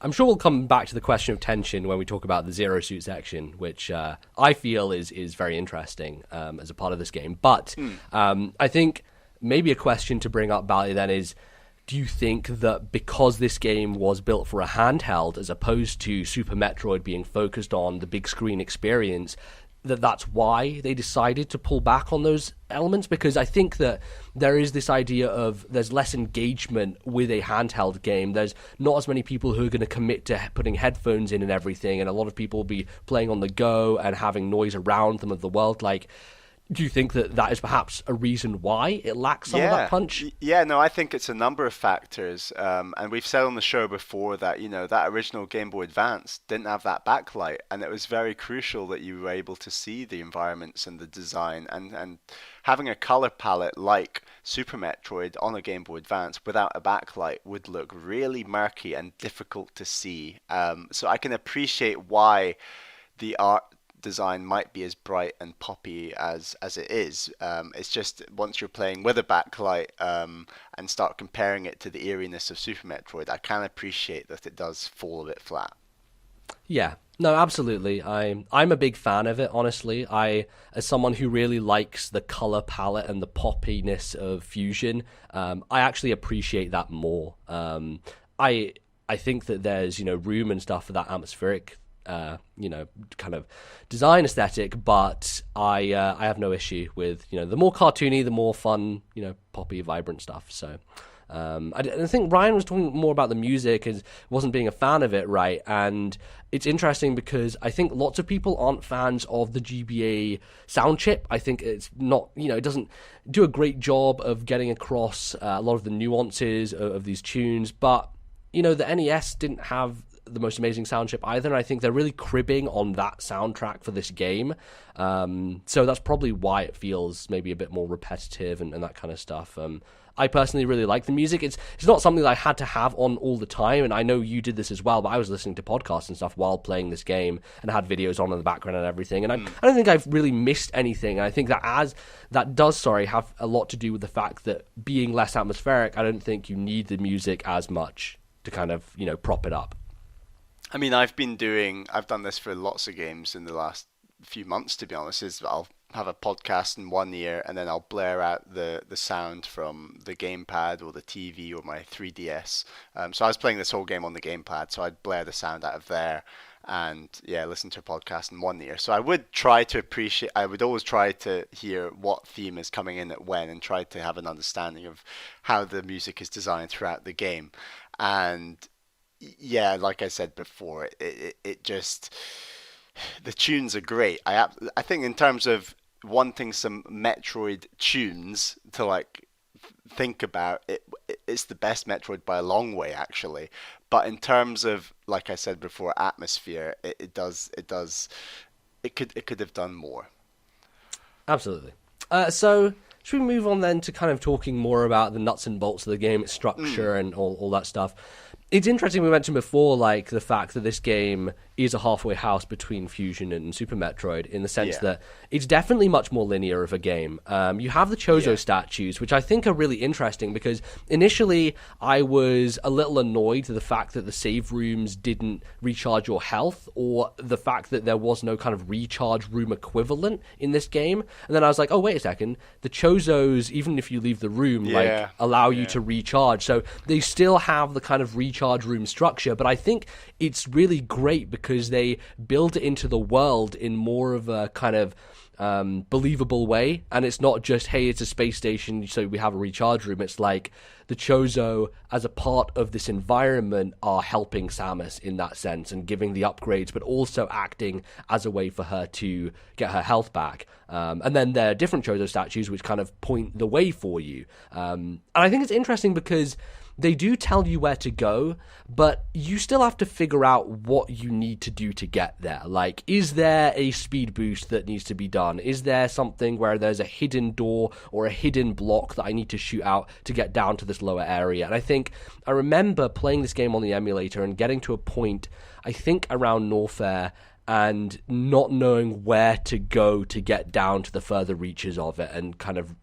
I'm sure we'll come back to the question of tension when we talk about the Zero Suit section, which I feel is very interesting as a part of this game. But I think maybe a question to bring up, Bally, then is, do you think that because this game was built for a handheld as opposed to Super Metroid being focused on the big screen experience, that's why they decided to pull back on those elements? Because I think that there is this idea of there's less engagement with a handheld game. There's not as many people who are going to commit to putting headphones in and everything, and a lot of people will be playing on the go and having noise around them of the world. Like, do you think that is perhaps a reason why it lacks some of that punch? Yeah, no, I think it's a number of factors. And we've said on the show before that, that original Game Boy Advance didn't have that backlight. And it was very crucial that you were able to see the environments and the design. And having a color palette like Super Metroid on a Game Boy Advance without a backlight would look really murky and difficult to see. So I can appreciate why the art design might be as bright and poppy as it is. It's just once you're playing with a backlight and start comparing it to the eeriness of Super Metroid, I can appreciate that it does fall a bit flat. Yeah, no, absolutely. I'm a big fan of it, honestly. As someone who really likes the color palette and the poppiness of Fusion, I actually appreciate that more. I think that there's room and stuff for that atmospheric kind of design aesthetic, but I have no issue with the more cartoony, the more fun, poppy, vibrant stuff. So I think Ryan was talking more about the music and wasn't being a fan of it, right? And it's interesting because I think lots of people aren't fans of the GBA sound chip. I think it's not, it doesn't do a great job of getting across a lot of the nuances of these tunes, but the NES didn't have the most amazing sound chip either, and I think they're really cribbing on that soundtrack for this game. So that's probably why it feels maybe a bit more repetitive and that kind of stuff. I personally really like the music. It's not something that I had to have on all the time, and I know you did this as well, but I was listening to podcasts and stuff while playing this game and had videos on in the background and everything, and I don't think I've really missed anything. And I think that does have a lot to do with the fact that being less atmospheric, I don't think you need the music as much to kind of, prop it up. I mean, I've done this for lots of games in the last few months, to be honest. I'll have a podcast in one ear and then I'll blare out the sound from the gamepad or the TV or my 3DS. So I was playing this whole game on the gamepad, so I'd blare the sound out of there and listen to a podcast in one ear. So I would always try to hear what theme is coming in at when and try to have an understanding of how the music is designed throughout the game. And yeah, like I said before, it just, the tunes are great. I think in terms of wanting some Metroid tunes to think about, it's the best Metroid by a long way, actually. But in terms of, like I said before, atmosphere, it could have done more. Absolutely. So should we move on then to kind of talking more about the nuts and bolts of the game, its structure and all that stuff? It's interesting, we mentioned before, the fact that this game is a halfway house between Fusion and Super Metroid, in the sense that it's definitely much more linear of a game. You have the Chozo statues, which I think are really interesting, because initially I was a little annoyed to the fact that the save rooms didn't recharge your health, or the fact that there was no kind of recharge room equivalent in this game. And then I was like, oh, wait a second, the Chozos, even if you leave the room, allow you to recharge. So they still have the kind of recharge room structure, but I think it's really great because because they build it into the world in more of a kind of believable way, and it's not just, hey, it's a space station so we have a recharge room. It's like the Chozo as a part of this environment are helping Samus in that sense and giving the upgrades, but also acting as a way for her to get her health back. And then there are different Chozo statues which kind of point the way for you, and I think it's interesting because they do tell you where to go, but you still have to figure out what you need to do to get there. Like, is there a speed boost that needs to be done? Is there something where there's a hidden door or a hidden block that I need to shoot out to get down to this lower area? And I remember playing this game on the emulator and getting to a point, I think around Norfair, and not knowing where to go to get down to the further reaches of it and kind of,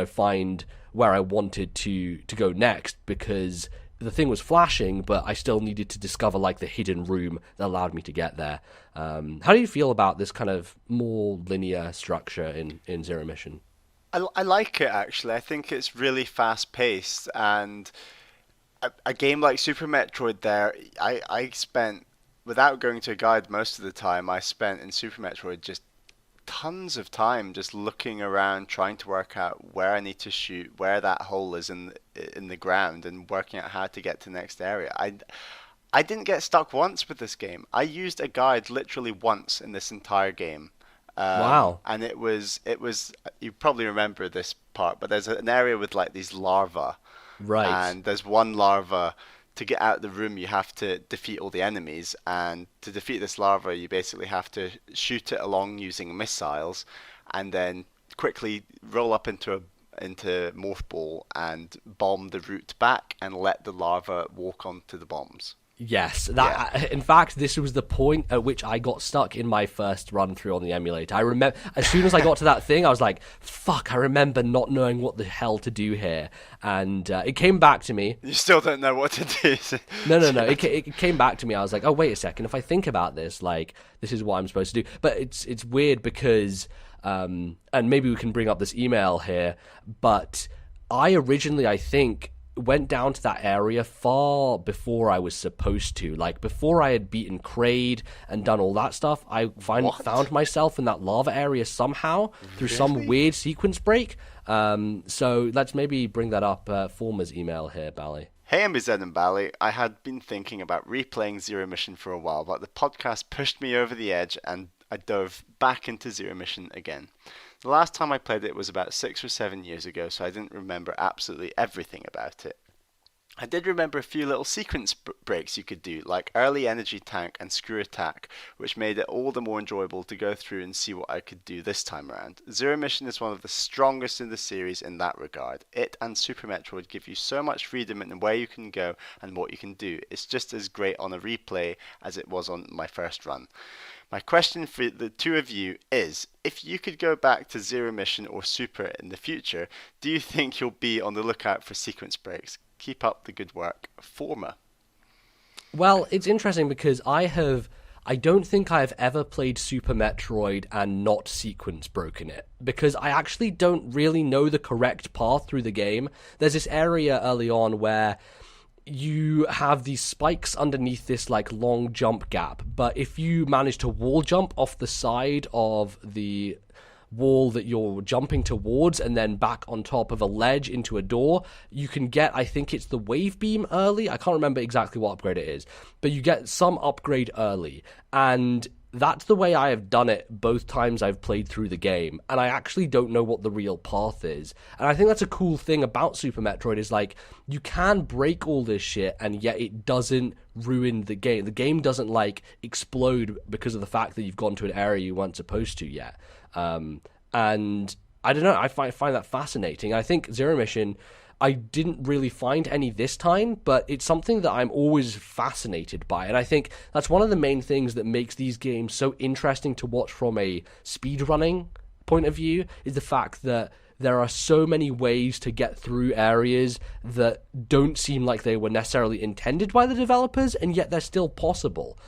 find where I wanted to go next, because the thing was flashing, but I still needed to discover like the hidden room that allowed me to get there. How do you feel about this kind of more linear structure in Zero Mission? I like it, actually. I think it's really fast paced, and a game like Super Metroid there, I spent, without going to a guide most of the time, I spent in Super Metroid just tons of time just looking around, trying to work out where I need to shoot, where that hole is in the ground, and working out how to get to the next area. I didn't get stuck once with this game. I used a guide literally once in this entire game. Wow. And it was you probably remember this part, but there's an area with like these larvae. Right. And there's one larva. To get out of the room, you have to defeat all the enemies, and to defeat this larva, you basically have to shoot it along using missiles, and then quickly roll up into Morph Ball and bomb the route back, and let the larva walk onto the bombs. Yes, in fact, this was the point at which I got stuck in my first run through on the emulator. I remember, as soon as I got to that thing, I was like, fuck, I remember not knowing what the hell to do here. And it came back to me. You still don't know what to do. No. It came back to me. I was like, oh, wait a second. If I think about this, like, this is what I'm supposed to do. But it's weird because, and maybe we can bring up this email here, but I originally, I think, went down to that area far before I was supposed to. Like, before I had beaten Kraid and done all that stuff, I found myself in that lava area somehow through some weird sequence break. So let's maybe bring that up. Former's email here, Bally. Hey MBZ and Bally, I had been thinking about replaying Zero Mission for a while, but the podcast pushed me over the edge and I dove back into Zero Mission again. The last time I played it was about 6 or 7 years ago, so I didn't remember absolutely everything about it. I did remember a few little sequence breaks you could do, like early energy tank and screw attack, which made it all the more enjoyable to go through and see what I could do this time around. Zero Mission is one of the strongest in the series in that regard. It and Super Metroid give you so much freedom in where you can go and what you can do. It's just as great on a replay as it was on my first run. My question for the two of you is, if you could go back to Zero Mission or Super in the future, do you think you'll be on the lookout for sequence breaks? Keep up the good work. Former. Well, it's interesting because I don't think I've ever played Super Metroid and not sequence broken it, because I actually don't really know the correct path through the game. There's this area early on where you have these spikes underneath this like long jump gap, but if you manage to wall jump off the side of the wall that you're jumping towards and then back on top of a ledge into a door, you can get, I think it's the wave beam early. I can't remember exactly what upgrade it is, but you get some upgrade early, and that's the way I have done it both times I've played through the game, and I actually don't know what the real path is. And I think that's a cool thing about Super Metroid, is like, you can break all this shit and yet it doesn't ruin the game. The game doesn't like explode because of the fact that you've gone to an area you weren't supposed to yet. And I don't know, I find that fascinating. I think Zero Mission, I didn't really find any this time, but it's something that I'm always fascinated by. And I think that's one of the main things that makes these games so interesting to watch from a speedrunning point of view, is the fact that there are so many ways to get through areas that don't seem like they were necessarily intended by the developers, and yet they're still possible.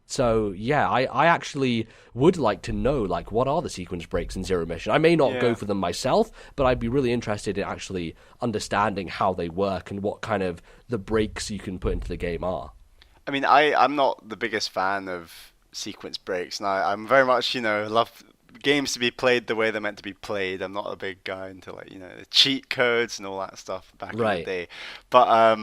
So yeah, I actually would like to know, like, what are the sequence breaks in Zero Mission? I may not go for them myself, but I'd be really interested in actually understanding how they work and what kind of the breaks you can put into the game are. I mean, I'm not the biggest fan of sequence breaks. Now, I'm very much, love games to be played the way they're meant to be played. I'm not a big guy into like, the cheat codes and all that stuff back in the Right. day. But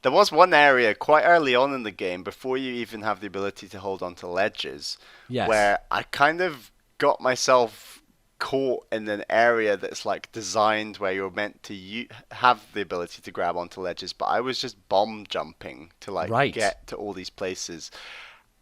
there was one area quite early on in the game, before you even have the ability to hold onto ledges, Yes. where I kind of got myself caught in an area that's like designed where you're meant to have the ability to grab onto ledges, but I was just bomb jumping to like Right. get to all these places,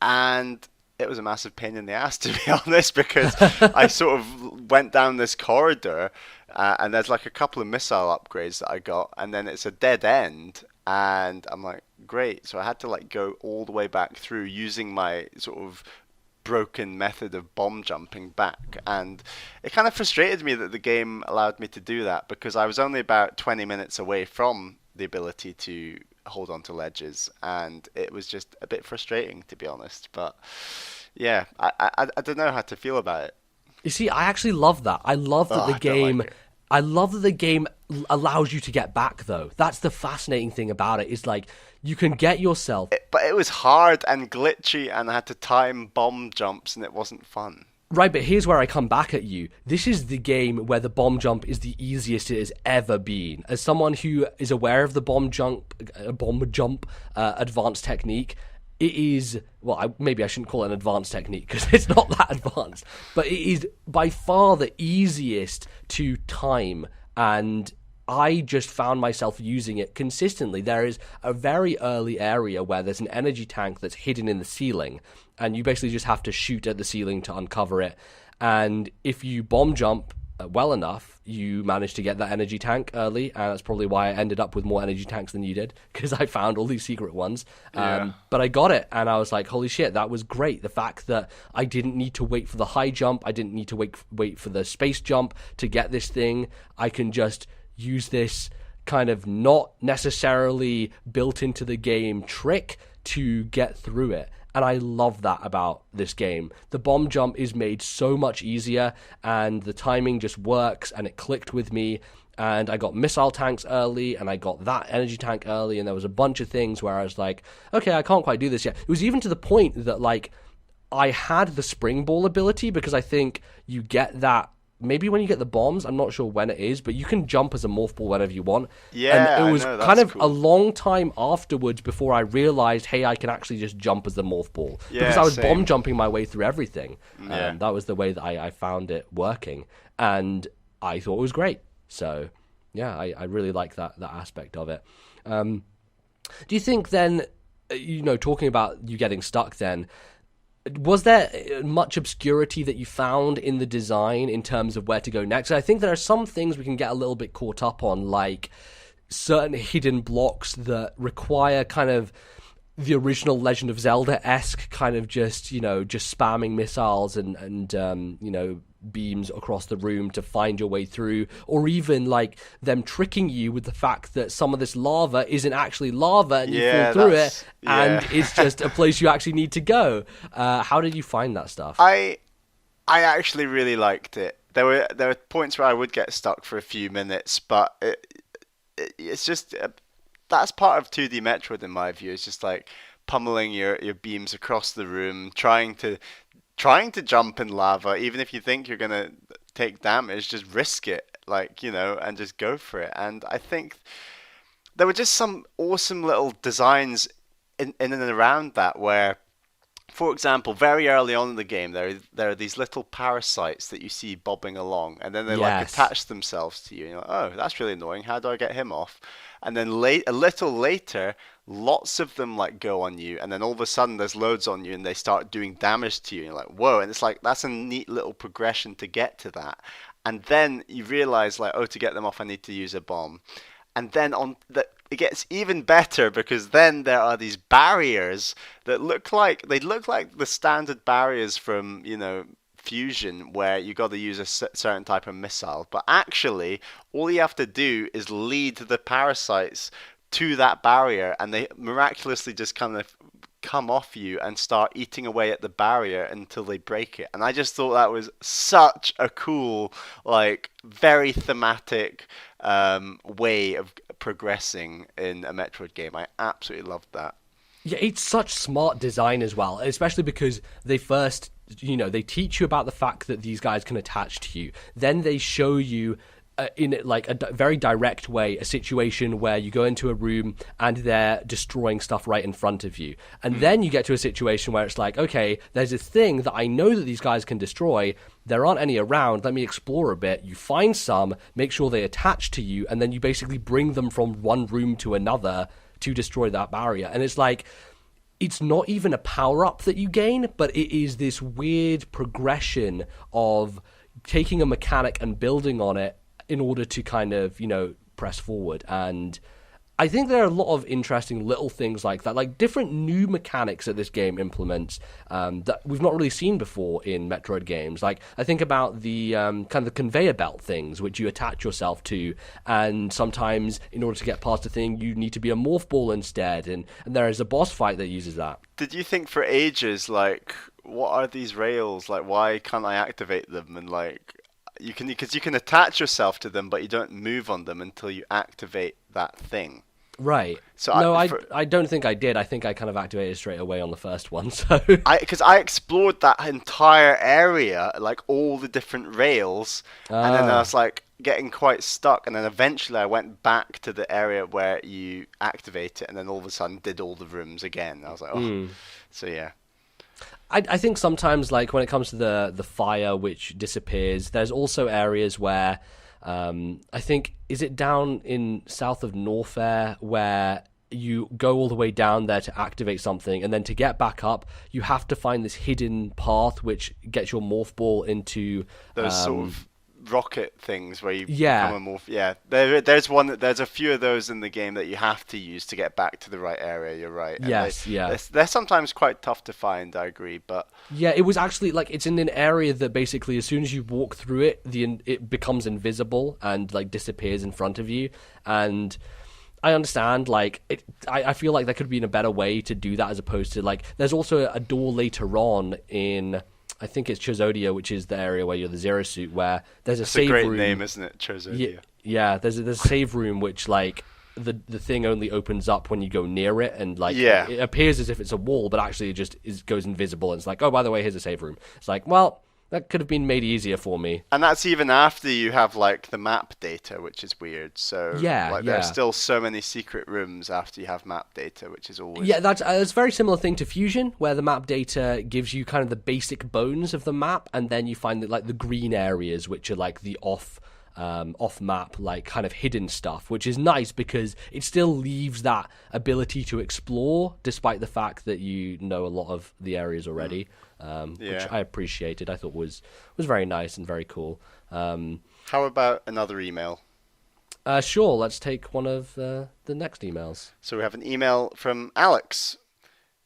and it was a massive pain in the ass, to be honest, because I sort of went down this corridor, and there's like a couple of missile upgrades that I got, and then it's a dead end, and I'm like, great. So I had to like go all the way back through using my sort of broken method of bomb jumping back, and it kind of frustrated me that the game allowed me to do that, because I was only about 20 minutes away from the ability to hold on to ledges, and it was just a bit frustrating, to be honest. But yeah, I don't know how to feel about it. You see, I actually love that. I love that Oh, the I don't like game. it. I love that the game allows you to get back, though. That's the fascinating thing about it. Is like you can get yourself But it was hard and glitchy, and I had to time bomb jumps, and it wasn't fun. right. But here's where I come back at you. This is the game where the bomb jump is the easiest it has ever been. As someone who is aware of the bomb jump advanced technique, it is, well, maybe I shouldn't call it an advanced technique because it's not that advanced, but it is by far the easiest to time, and I just found myself using it consistently. There is a very early area where there's an energy tank that's hidden in the ceiling, and you basically just have to shoot at the ceiling to uncover it. And if you bomb jump well enough, you manage to get that energy tank early, and that's probably why I ended up with more energy tanks than you did, because I found all these secret ones. Yeah. But I got it, and I was like, holy shit, that was great. The fact that I didn't need to wait for the high jump, I didn't need to wait for the space jump to get this thing. I can just use this kind of not necessarily built into the game trick to get through it. And I love that about this game. The bomb jump is made so much easier, and the timing just works, and it clicked with me. And I got missile tanks early, and I got that energy tank early, and there was a bunch of things where I was like, okay, I can't quite do this yet. It was even to the point that, like, I had the spring ball ability, because I think you get that maybe when you get the bombs. I'm not sure when it is, but you can jump as a morph ball whenever you want. Yeah, And it I was know, kind that's of a cool. long time afterwards before I realized, hey, I can actually just jump as the morph ball, because Yeah, I was same. bomb jumping my way through everything. Yeah. That was the way that I found it working, and I thought it was great. So yeah, I really like that aspect of it. Do you think then, talking about you getting stuck then, was there much obscurity that you found in the design in terms of where to go next? I think there are some things we can get a little bit caught up on, like certain hidden blocks that require kind of the original Legend of Zelda-esque kind of just spamming missiles and beams across the room to find your way through, or even like them tricking you with the fact that some of this lava isn't actually lava and you Yeah, fall through that's it and yeah. it's just a place you actually need to go. How did you find that stuff? I actually really liked it. There were points where I would get stuck for a few minutes, but it's just that's part of 2D Metroid in my view. It's just like pummeling your beams across the room, trying to jump in lava, even if you think you're gonna take damage, just risk it, like, and just go for it. And I think there were just some awesome little designs in and around that, where, for example, very early on in the game, there are these little parasites that you see bobbing along, and then they like Yes. attach themselves to you. And you're like, oh, that's really annoying. How do I get him off? And then a little later, lots of them like go on you, and then all of a sudden there's loads on you, and they start doing damage to you. And you're like, whoa! And it's like that's a neat little progression to get to that. And then you realize like, oh, to get them off, I need to use a bomb. And then it gets even better, because then there are these barriers that look like the standard barriers from Fusion, where you got to use a certain type of missile, but actually all you have to do is lead the parasites to that barrier, and they miraculously just kind of come off you and start eating away at the barrier until they break it. And I just thought that was such a cool, like, very thematic way of progressing in a Metroid game. I absolutely loved that. Yeah, it's such smart design as well, especially because they first, they teach you about the fact that these guys can attach to you. Then they show you in like a very direct way a situation where you go into a room and they're destroying stuff right in front of you. And then you get to a situation where it's like, okay, there's this thing that I know that these guys can destroy. There aren't any around. Let me explore a bit. You find some, make sure they attach to you, and then you basically bring them from one room to another to destroy that barrier. And it's like, it's not even a power-up that you gain, but it is this weird progression of taking a mechanic and building on it in order to kind of, press forward. And I think there are a lot of interesting little things like that, like different new mechanics that this game implements that we've not really seen before in Metroid games. Like, I think about the kind of the conveyor belt things, which you attach yourself to, and sometimes in order to get past a thing, you need to be a morph ball instead, and there is a boss fight that uses that. Did you think for ages, like, what are these rails? Like, why can't I activate them? And like, because you can attach yourself to them, but you don't move on them until you activate that thing. Right. So I don't think I did. I think I kind of activated straight away on the first one. So because I explored that entire area, like all the different rails, and then I was like getting quite stuck. And then eventually I went back to the area where you activate it, and then all of a sudden did all the rooms again. I was like, oh, so yeah. I think sometimes, like when it comes to the fire which disappears, there's also areas where. I think, is it down in south of Norfair where you go all the way down there to activate something, and then to get back up, you have to find this hidden path which gets your morph ball into those sort of rocket things where you yeah become a morph. Yeah, there's a few of those in the game that you have to use to get back to the right area. You're right. And yes, they're sometimes quite tough to find. I agree, but yeah, it was actually like it's in an area that basically as soon as you walk through it, it becomes invisible and like disappears in front of you. And I understand, like, I feel like there could have been a better way to do that as opposed to, like, there's also a door later on in, I think it's Chozodia, which is the area where you're the Zero Suit, where there's a save room. It's a great name, isn't it, Chozodia? Yeah, there's a save room which, like, the thing only opens up when you go near it, and, like, it appears as if it's a wall, but actually it just goes invisible, and it's like, oh, by the way, here's a save room. It's like, well, that could have been made easier for me. And that's even after you have, like, the map data, which is weird. So, there's still so many secret rooms after you have map data, which is always... Yeah, that's a very similar thing to Fusion, where the map data gives you kind of the basic bones of the map, and then you find that, like, the green areas, which are, like, the off-map, like, kind of hidden stuff, which is nice because it still leaves that ability to explore, despite the fact that you know a lot of the areas already. Which I appreciated. I thought was very nice and very cool. How about another email? Sure, let's take one of the next emails. So we have an email from Alex.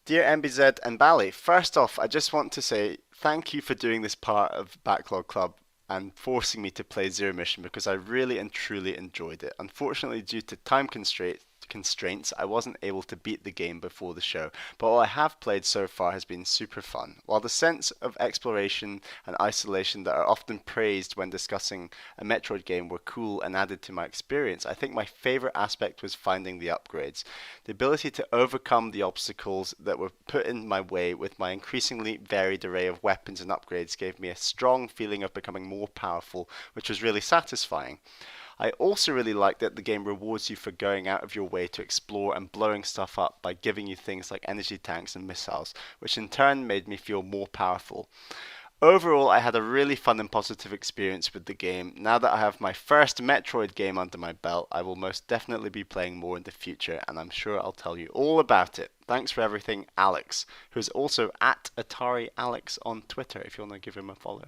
Dear MBZ and Bally, first off, I just want to say thank you for doing this part of Backlog Club and forcing me to play Zero Mission because I really and truly enjoyed it. Unfortunately, due to time constraints, I wasn't able to beat the game before the show, but what I have played so far has been super fun. While the sense of exploration and isolation that are often praised when discussing a Metroid game were cool and added to my experience, I think my favorite aspect was finding the upgrades. The ability to overcome the obstacles that were put in my way with my increasingly varied array of weapons and upgrades gave me a strong feeling of becoming more powerful, which was really satisfying. I also really like that the game rewards you for going out of your way to explore and blowing stuff up by giving you things like energy tanks and missiles, which in turn made me feel more powerful. Overall, I had a really fun and positive experience with the game. Now that I have my first Metroid game under my belt, I will most definitely be playing more in the future, and I'm sure I'll tell you all about it. Thanks for everything, Alex, who's also at AtariAlex on Twitter, if you want to give him a follow.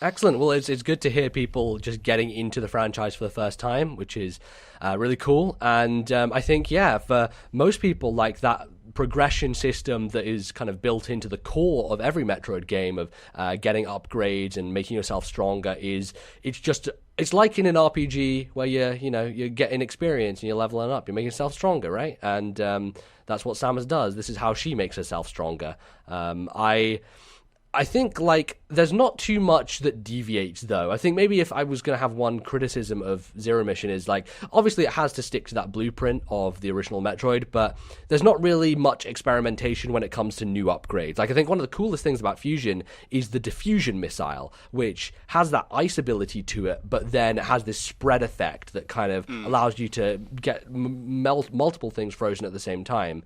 Excellent. Well, it's good to hear people just getting into the franchise for the first time, which is really cool. And I think, for most people, like that progression system that is kind of built into the core of every Metroid game of getting upgrades and making yourself stronger it's like in an RPG where you're getting experience and you're leveling up, you're making yourself stronger, right? And that's what Samus does. This is how she makes herself stronger. I think, like, there's not too much that deviates, though. I think maybe if I was going to have one criticism of Zero Mission is, like, obviously it has to stick to that blueprint of the original Metroid, but there's not really much experimentation when it comes to new upgrades. Like, I think one of the coolest things about Fusion is the diffusion missile, which has that ice ability to it, but then it has this spread effect that kind of allows you to get multiple things frozen at the same time.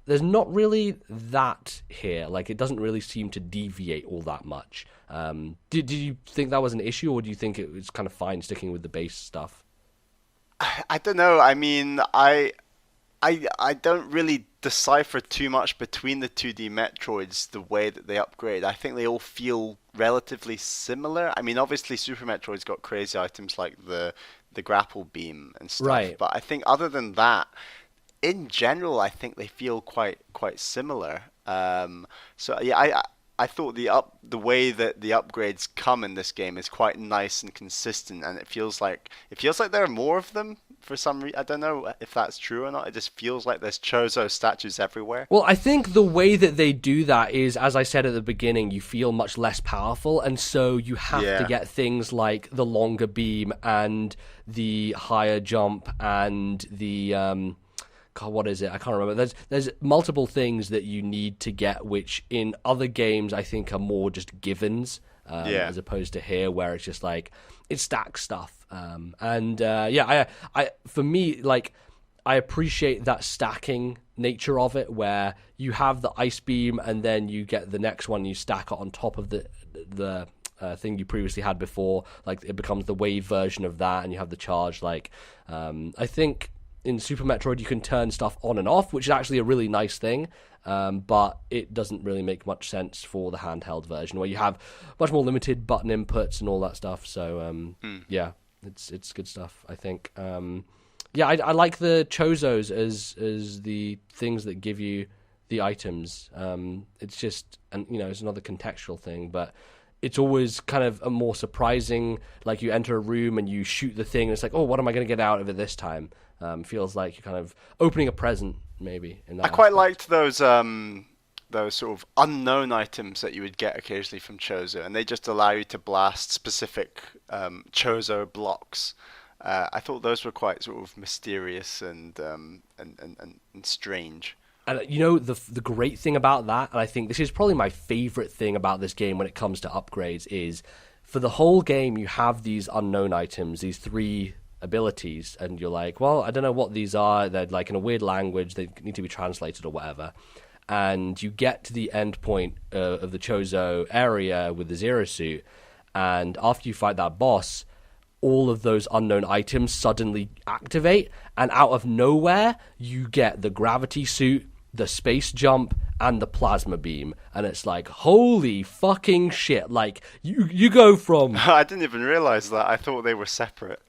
There's not really that here. Like, it doesn't really seem to deviate all that much. Did you think that was an issue, or do you think it was kind of fine sticking with the base stuff? I don't know. I mean, I don't really decipher too much between the 2D Metroids, the way that they upgrade. I think they all feel relatively similar. I mean, obviously Super Metroid's got crazy items like the grapple beam and stuff. Right. But I think other than that, in general, I think they feel quite similar. So yeah, I thought the way that the upgrades come in this game is quite nice and consistent, and it feels like there are more of them for some reason. I don't know if that's true or not. It just feels like there's Chozo statues everywhere. Well, I think the way that they do that is, as I said at the beginning, you feel much less powerful, and so you have to get things like the longer beam and the higher jump and the God, what is it? I can't remember. There's multiple things that you need to get, which in other games I think are more just givens, as opposed to here where it's just like it stacks stuff. I for me, like, I appreciate that stacking nature of it, where you have the ice beam and then you get the next one, you stack it on top of the thing you previously had before. Like, it becomes the wave version of that, and you have the charge. Like, I think in Super Metroid you can turn stuff on and off, which is actually a really nice thing, but it doesn't really make much sense for the handheld version, where you have much more limited button inputs and all that stuff. So yeah, it's good stuff, I think. I like the Chozos as the things that give you the items. It's just, and it's another contextual thing, but it's always kind of a more surprising, like you enter a room and you shoot the thing and it's like, oh, what am I going to get out of it this time? Feels like you're kind of opening a present, maybe. In that I quite aspect. liked those sort of unknown items that you would get occasionally from Chozo, and they just allow you to blast specific Chozo blocks. I thought those were quite sort of mysterious and strange. And the great thing about that, and I think this is probably my favorite thing about this game when it comes to upgrades, is for the whole game you have these unknown items, these 3 abilities, and you're like, well, I don't know what these are. They're like in a weird language. They need to be translated or whatever. And you get to the end point of the Chozo area with the Zero Suit, and after you fight that boss, all of those unknown items suddenly activate, and out of nowhere you get the gravity suit, the space jump, and the plasma beam, and it's like, holy fucking shit. Like, you go from I didn't even realize that. I thought they were separate.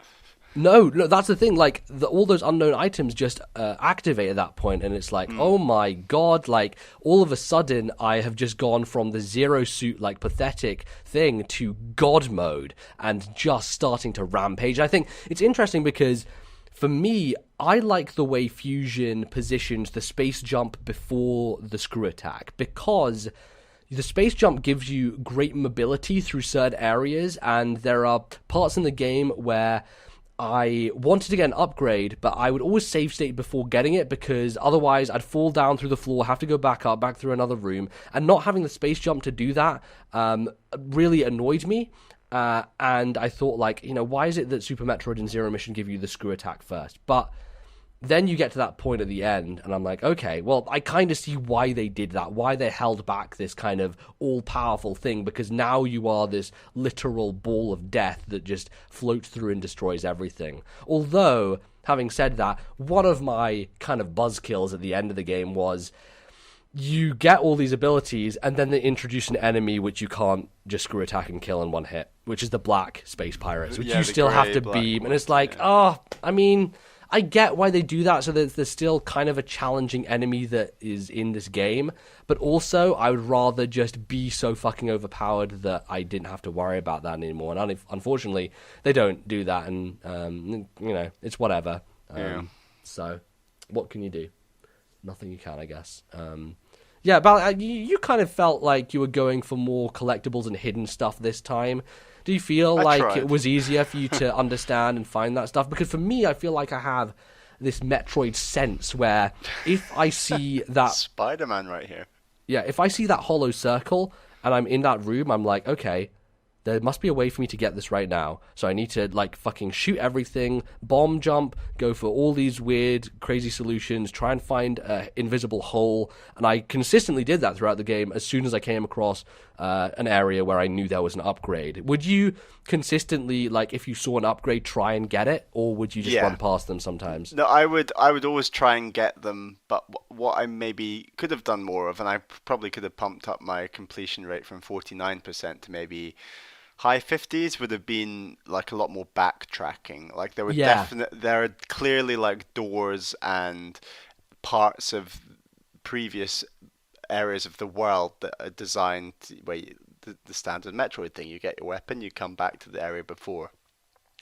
No, that's the thing. Like, all those unknown items just activate at that point, and it's like, oh my god! Like, all of a sudden, I have just gone from the Zero Suit, like, pathetic thing to God mode, and just starting to rampage. I think it's interesting because, for me, I like the way Fusion positions the space jump before the screw attack, because the space jump gives you great mobility through certain areas, and there are parts in the game where I wanted to get an upgrade, but I would always save state before getting it, because otherwise I'd fall down through the floor, have to go back up, back through another room, and not having the space jump to do that really annoyed me. And I thought, like, why is it that Super Metroid and Zero Mission give you the screw attack first? But then you get to that point at the end, and I'm like, okay, well, I kind of see why they did that, why they held back this kind of all-powerful thing, because now you are this literal ball of death that just floats through and destroys everything. Although, having said that, one of my kind of buzzkills at the end of the game was you get all these abilities, and then they introduce an enemy which you can't just screw attack and kill in one hit, which is the black space pirates, which you still have to beam, and it's like, I mean, I get why they do that, so that there's still kind of a challenging enemy that is in this game, but also I would rather just be so fucking overpowered that I didn't have to worry about that anymore, and unfortunately, they don't do that, and, it's whatever. So, what can you do? Nothing you can, I guess. Yeah, but you kind of felt like you were going for more collectibles and hidden stuff this time. Do you feel like tried. it was easier for you to understand and find that stuff? Because for me, I feel like I have this Metroid sense where if I see that... Spider-Man right here. Yeah, if I see that hollow circle and I'm in that room, I'm like, okay, there must be a way for me to get this right now. So I need to, like, fucking shoot everything, bomb jump, go for all these weird, crazy solutions, try and find an invisible hole. And I consistently did that throughout the game as soon as I came across an area where I knew there was an upgrade. Would you consistently, like, if you saw an upgrade, try and get it? Or would you just run past them sometimes? No, I would always try and get them, but what I maybe could have done more of, and I probably could have pumped up my completion rate from 49% to maybe high 50s, would have been like a lot more backtracking. Like there were there are clearly like doors and parts of previous areas of the world that are designed where the standard Metroid thing, you get your weapon, you come back to the area before.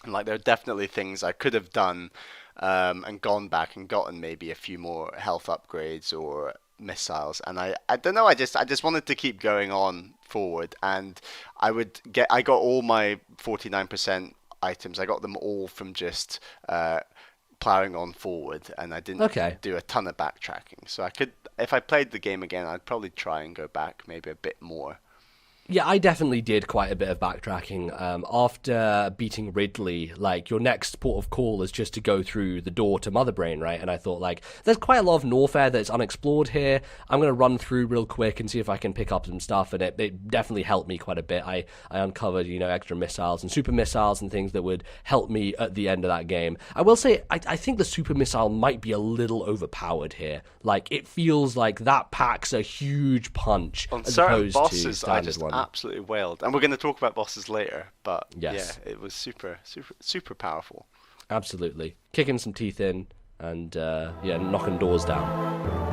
And like there are definitely things I could have done and gone back and gotten maybe a few more health upgrades or missiles, and I don't know, I just wanted to keep going on forward, and I got all my 49% items, I got them all from just plowing on forward, and I didn't do a ton of backtracking. So I could, if I played the game again, I'd probably try and go back maybe a bit more. Yeah, I definitely did quite a bit of backtracking. After beating Ridley, like, your next port of call is just to go through the door to Mother Brain, right? And I thought, like, there's quite a lot of Norfair that's unexplored here. I'm going to run through real quick and see if I can pick up some stuff, and it definitely helped me quite a bit. I uncovered, extra missiles and super missiles and things that would help me at the end of that game. I will say, I think the super missile might be a little overpowered here. Like, it feels like that packs a huge punch on as certain opposed bosses, to standard one. Absolutely wailed, and we're going to talk about bosses later, but yes. Yeah, it was super powerful. Absolutely, kicking some teeth in and knocking doors down.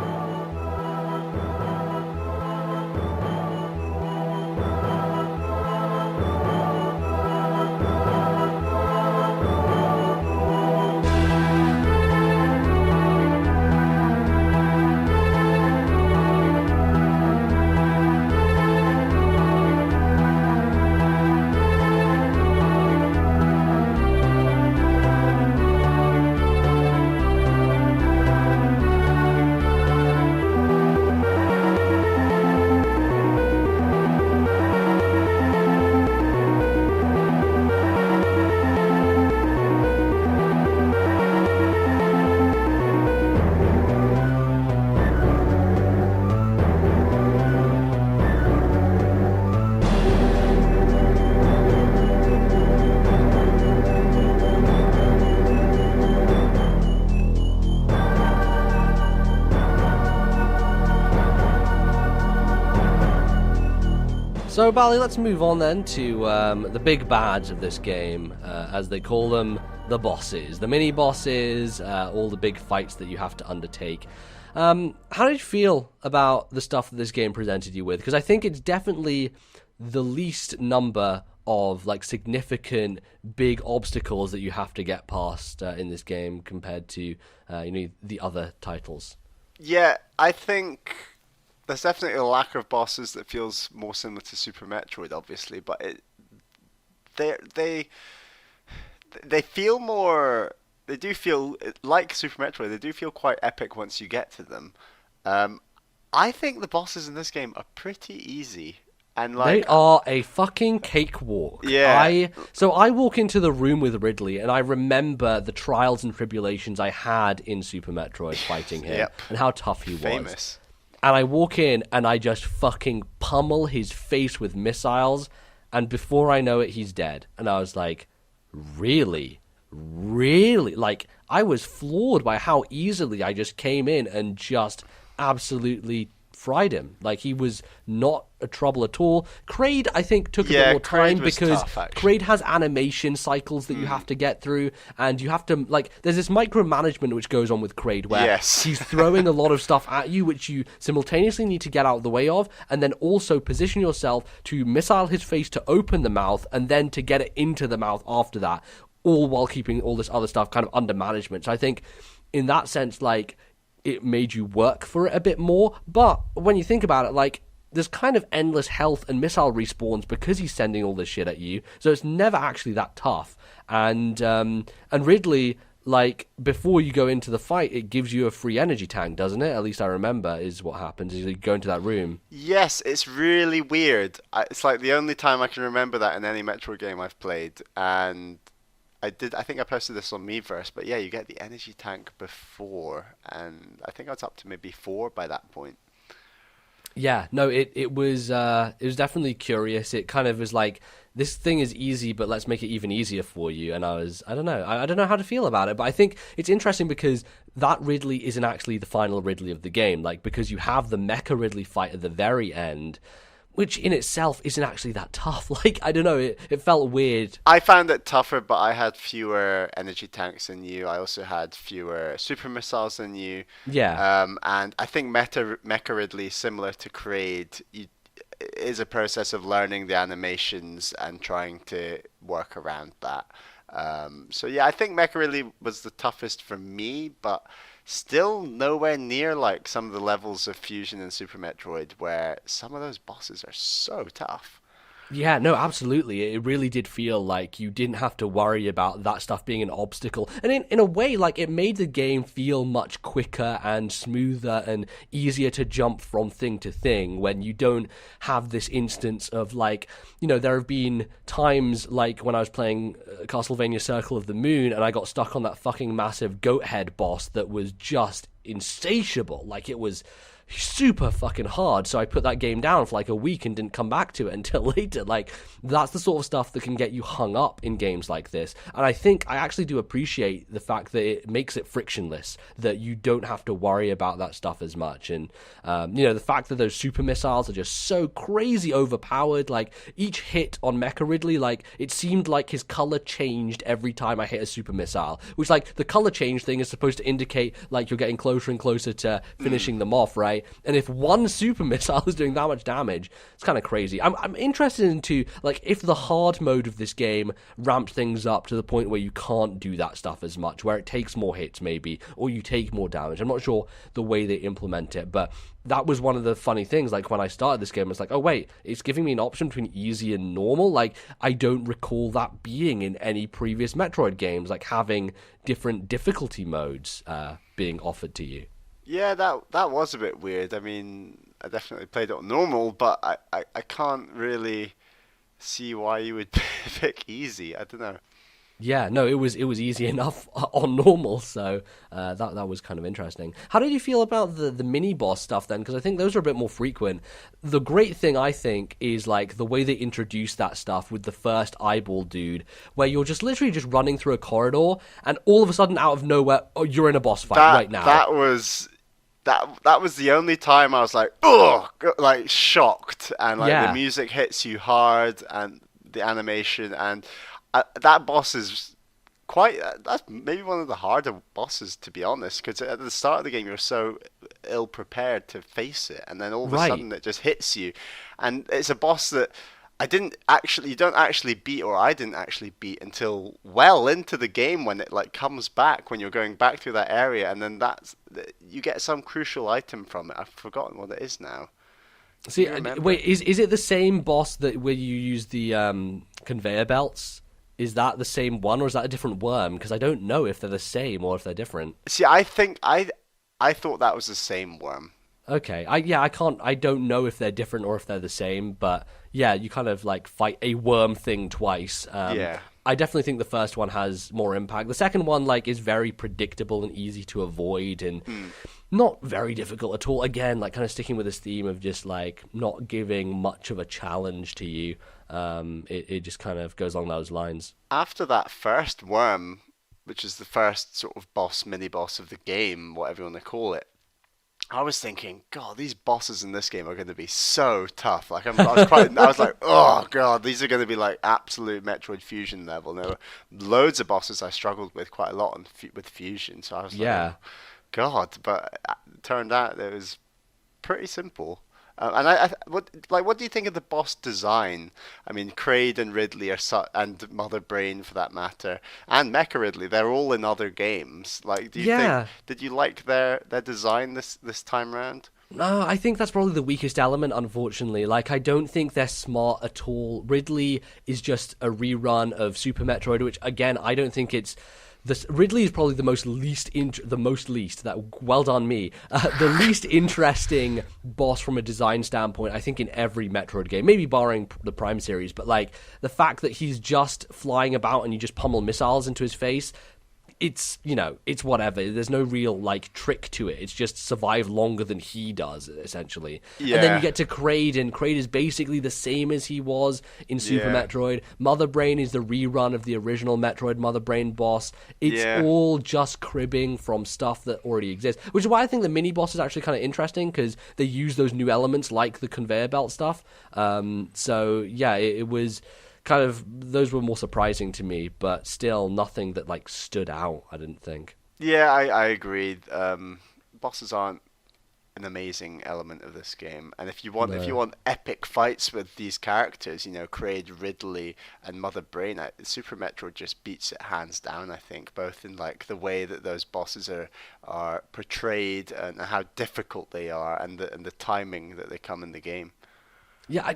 So, Bally, let's move on then to the big bads of this game, as they call them, the bosses. The mini-bosses, all the big fights that you have to undertake. How did you feel about the stuff that this game presented you with? Because I think it's definitely the least number of like significant big obstacles that you have to get past in this game compared to the other titles. Yeah, I think there's definitely a lack of bosses that feels more similar to Super Metroid, obviously, but they feel more. They do feel like Super Metroid. They do feel quite epic once you get to them. I think the bosses in this game are pretty easy, and like they are a fucking cakewalk. Yeah. So I walk into the room with Ridley, and I remember the trials and tribulations I had in Super Metroid fighting him, and how tough he was. And I walk in, and I just fucking pummel his face with missiles, and before I know it, he's dead. And I was like, really? Really? Like, I was floored by how easily I just came in and just absolutely fried him. Like, he was not a trouble at all. Kraid, I think, took a bit more time because Kraid has animation cycles that you have to get through, and you have to, like, there's this micromanagement which goes on with Kraid where he's throwing a lot of stuff at you which you simultaneously need to get out of the way of, and then also position yourself to missile his face to open the mouth, and then to get it into the mouth after that, all while keeping all this other stuff kind of under management. So I think, in that sense, like, it made you work for it a bit more. But when you think about it, like, there's kind of endless health and missile respawns because he's sending all this shit at you, so it's never actually that tough. And Ridley, like, before you go into the fight, it gives you a free energy tank, doesn't it? At least I remember is what happens. Is you go into that room. Yes, it's really weird. It's like the only time I can remember that in any Metroid game I've played, and I think I posted this on Miiverse, but yeah, you get the energy tank before, and I think I was up to maybe 4 by that point. Yeah, no, it was definitely curious. It kind of was like, this thing is easy, but let's make it even easier for you. And I don't know, I don't know how to feel about it. But I think it's interesting because that Ridley isn't actually the final Ridley of the game. Like, because you have the Mecha Ridley fight at the very end, which in itself isn't actually that tough. Like, I don't know, it felt weird. I found it tougher, but I had fewer energy tanks than you. I also had fewer super missiles than you. Yeah. And I think Mecha Ridley, similar to Kraid, is a process of learning the animations and trying to work around that. So yeah, I think Mecha Ridley was the toughest for me, but still nowhere near like some of the levels of Fusion and Super Metroid, where some of those bosses are so tough. Yeah, no, absolutely. It really did feel like you didn't have to worry about that stuff being an obstacle. And in a way, like, it made the game feel much quicker and smoother and easier to jump from thing to thing when you don't have this instance of, like, you know, there have been times like when I was playing Castlevania Circle of the Moon and I got stuck on that fucking massive goat head boss that was just insatiable. Like, it was super fucking hard, so I put that game down for like a week and didn't come back to it until later. Like, that's the sort of stuff that can get you hung up in games like this, and I think I actually do appreciate the fact that it makes it frictionless, that you don't have to worry about that stuff as much. And you know, the fact that those super missiles are just so crazy overpowered, like each hit on Mecha Ridley, like, it seemed like his color changed every time I hit a super missile, which, like, the color change thing is supposed to indicate like you're getting closer and closer to finishing them off, right? And if one super missile is doing that much damage, it's kind of crazy. I'm interested into, like, if the hard mode of this game ramped things up to the point where you can't do that stuff as much, where it takes more hits maybe, or you take more damage. I'm not sure the way they implement it, but that was one of the funny things. Like, when I started this game, it's like, oh wait, it's giving me an option between easy and normal. Like, I don't recall that being in any previous Metroid games, like having different difficulty modes being offered to you. Yeah, that was a bit weird. I mean, I definitely played it on normal, but I can't really see why you would pick easy. I don't know. Yeah, no, it was easy enough on normal, so that was kind of interesting. How did you feel about the mini boss stuff then? Because I think those are a bit more frequent. The great thing, I think, is like the way they introduced that stuff with the first eyeball dude, where you're just literally just running through a corridor, and all of a sudden, out of nowhere, oh, you're in a boss fight right now. That was the only time I was like, oh, like shocked, and like Yeah. the music hits you hard, and the animation, and that boss is quite. That's maybe one of the harder bosses, to be honest, because at the start of the game you're so ill prepared to face it, and then all of a Right. sudden it just hits you, and it's a boss that you don't actually beat, or I didn't actually beat until well into the game, when it like comes back, when you're going back through that area, and then you get some crucial item from it. I've forgotten what it is now. See, You remember? wait, is it the same boss that where you use the conveyor belts? Is that the same one, or is that a different worm? Because I don't know if they're the same or if they're different. See, I think I thought that was the same worm. Okay, I don't know if they're different or if they're the same, but yeah, you kind of like fight a worm thing twice. Yeah. I definitely think the first one has more impact. The second one, like, is very predictable and easy to avoid, and not very difficult at all. Again, like, kind of sticking with this theme of just like not giving much of a challenge to you. It just kind of goes along those lines. After that first worm, which is the first sort of mini boss of the game, whatever you want to call it, I was thinking, God, these bosses in this game are going to be so tough. Like, I was like, oh God, these are going to be like absolute Metroid Fusion level. And there were loads of bosses I struggled with quite a lot with Fusion. So I was like, Yeah. oh, God, but it turned out it was pretty simple. What do you think of the boss design? I mean, Kraid and Ridley and Mother Brain for that matter, and Mecha Ridley, they're all in other games. Like, Yeah. did you like their design this time round? No, I think that's probably the weakest element, unfortunately. Like, I don't think they're smart at all. Ridley is just a rerun of Super Metroid, which, again, I don't think it's... Ridley is probably the least interesting boss from a design standpoint, I think, in every Metroid game, maybe barring the Prime series, but, like, the fact that he's just flying about and you just pummel missiles into his face, it's, it's whatever. There's no real, like, trick to it. It's just survive longer than he does, essentially. Yeah. And then you get to Kraid, and Kraid is basically the same as he was in Super Metroid. Mother Brain is the rerun of the original Metroid Mother Brain boss. It's all just cribbing from stuff that already exists, which is why I think the mini-boss is actually kind of interesting, because they use those new elements, like the conveyor belt stuff. It was... kind of, those were more surprising to me, but still nothing that like stood out, I didn't think. Yeah, I agree. Bosses aren't an amazing element of this game, and if you want epic fights with these characters, Kraid, Ridley, and Mother Brain, Super Metroid just beats it hands down. I think both in like the way that those bosses are portrayed and how difficult they are, and the timing that they come in the game. Yeah,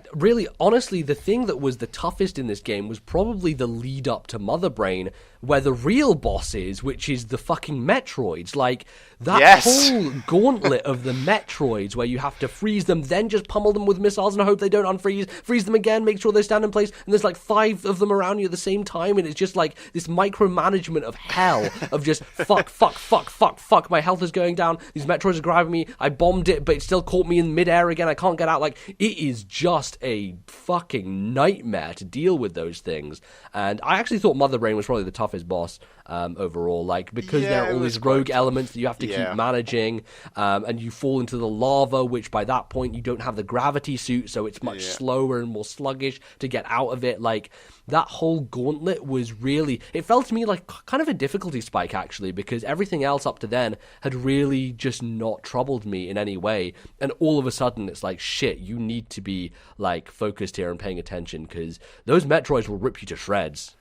honestly, the thing that was the toughest in this game was probably the lead up to Mother Brain, where the real boss is, which is the fucking Metroids. Like, that whole gauntlet of the Metroids, where you have to freeze them, then just pummel them with missiles and hope they don't unfreeze, freeze them again, make sure they stand in place, and there's like 5 of them around you at the same time, and it's just like this micromanagement of hell, of just fuck, my health is going down, these Metroids are grabbing me, I bombed it, but it still caught me in midair again, I can't get out. Like, it is just a fucking nightmare to deal with those things. And I actually thought Mother Brain was probably the toughest boss overall, like, because there are all these rogue elements that you have to keep managing, and you fall into the lava, which by that point you don't have the gravity suit, so it's much slower and more sluggish to get out of it. Like, that whole gauntlet was really, it felt to me like kind of a difficulty spike, actually, because everything else up to then had really just not troubled me in any way, and all of a sudden it's like, shit, you need to be like focused here and paying attention, because those Metroids will rip you to shreds.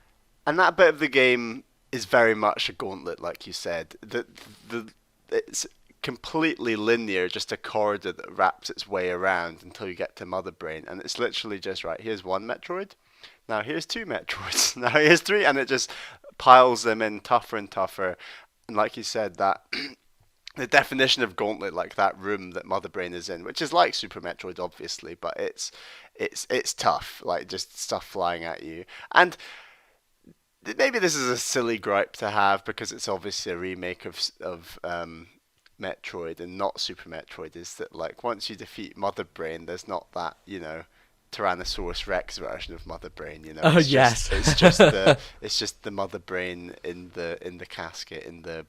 And that bit of the game is very much a gauntlet, like you said. It's completely linear, just a corridor that wraps its way around until you get to Mother Brain, and it's literally just, right, here's 1 Metroid, now here's 2 Metroids, now here's 3, and it just piles them in tougher and tougher. And like you said, that the definition of gauntlet, like that room that Mother Brain is in, which is like Super Metroid, obviously, but it's tough, like just stuff flying at you. And maybe this is a silly gripe to have, because it's obviously a remake of Metroid and not Super Metroid, is that like once you defeat Mother Brain, there's not that, Tyrannosaurus Rex version of Mother Brain, Oh, it's yes. It's just the Mother Brain in the casket in the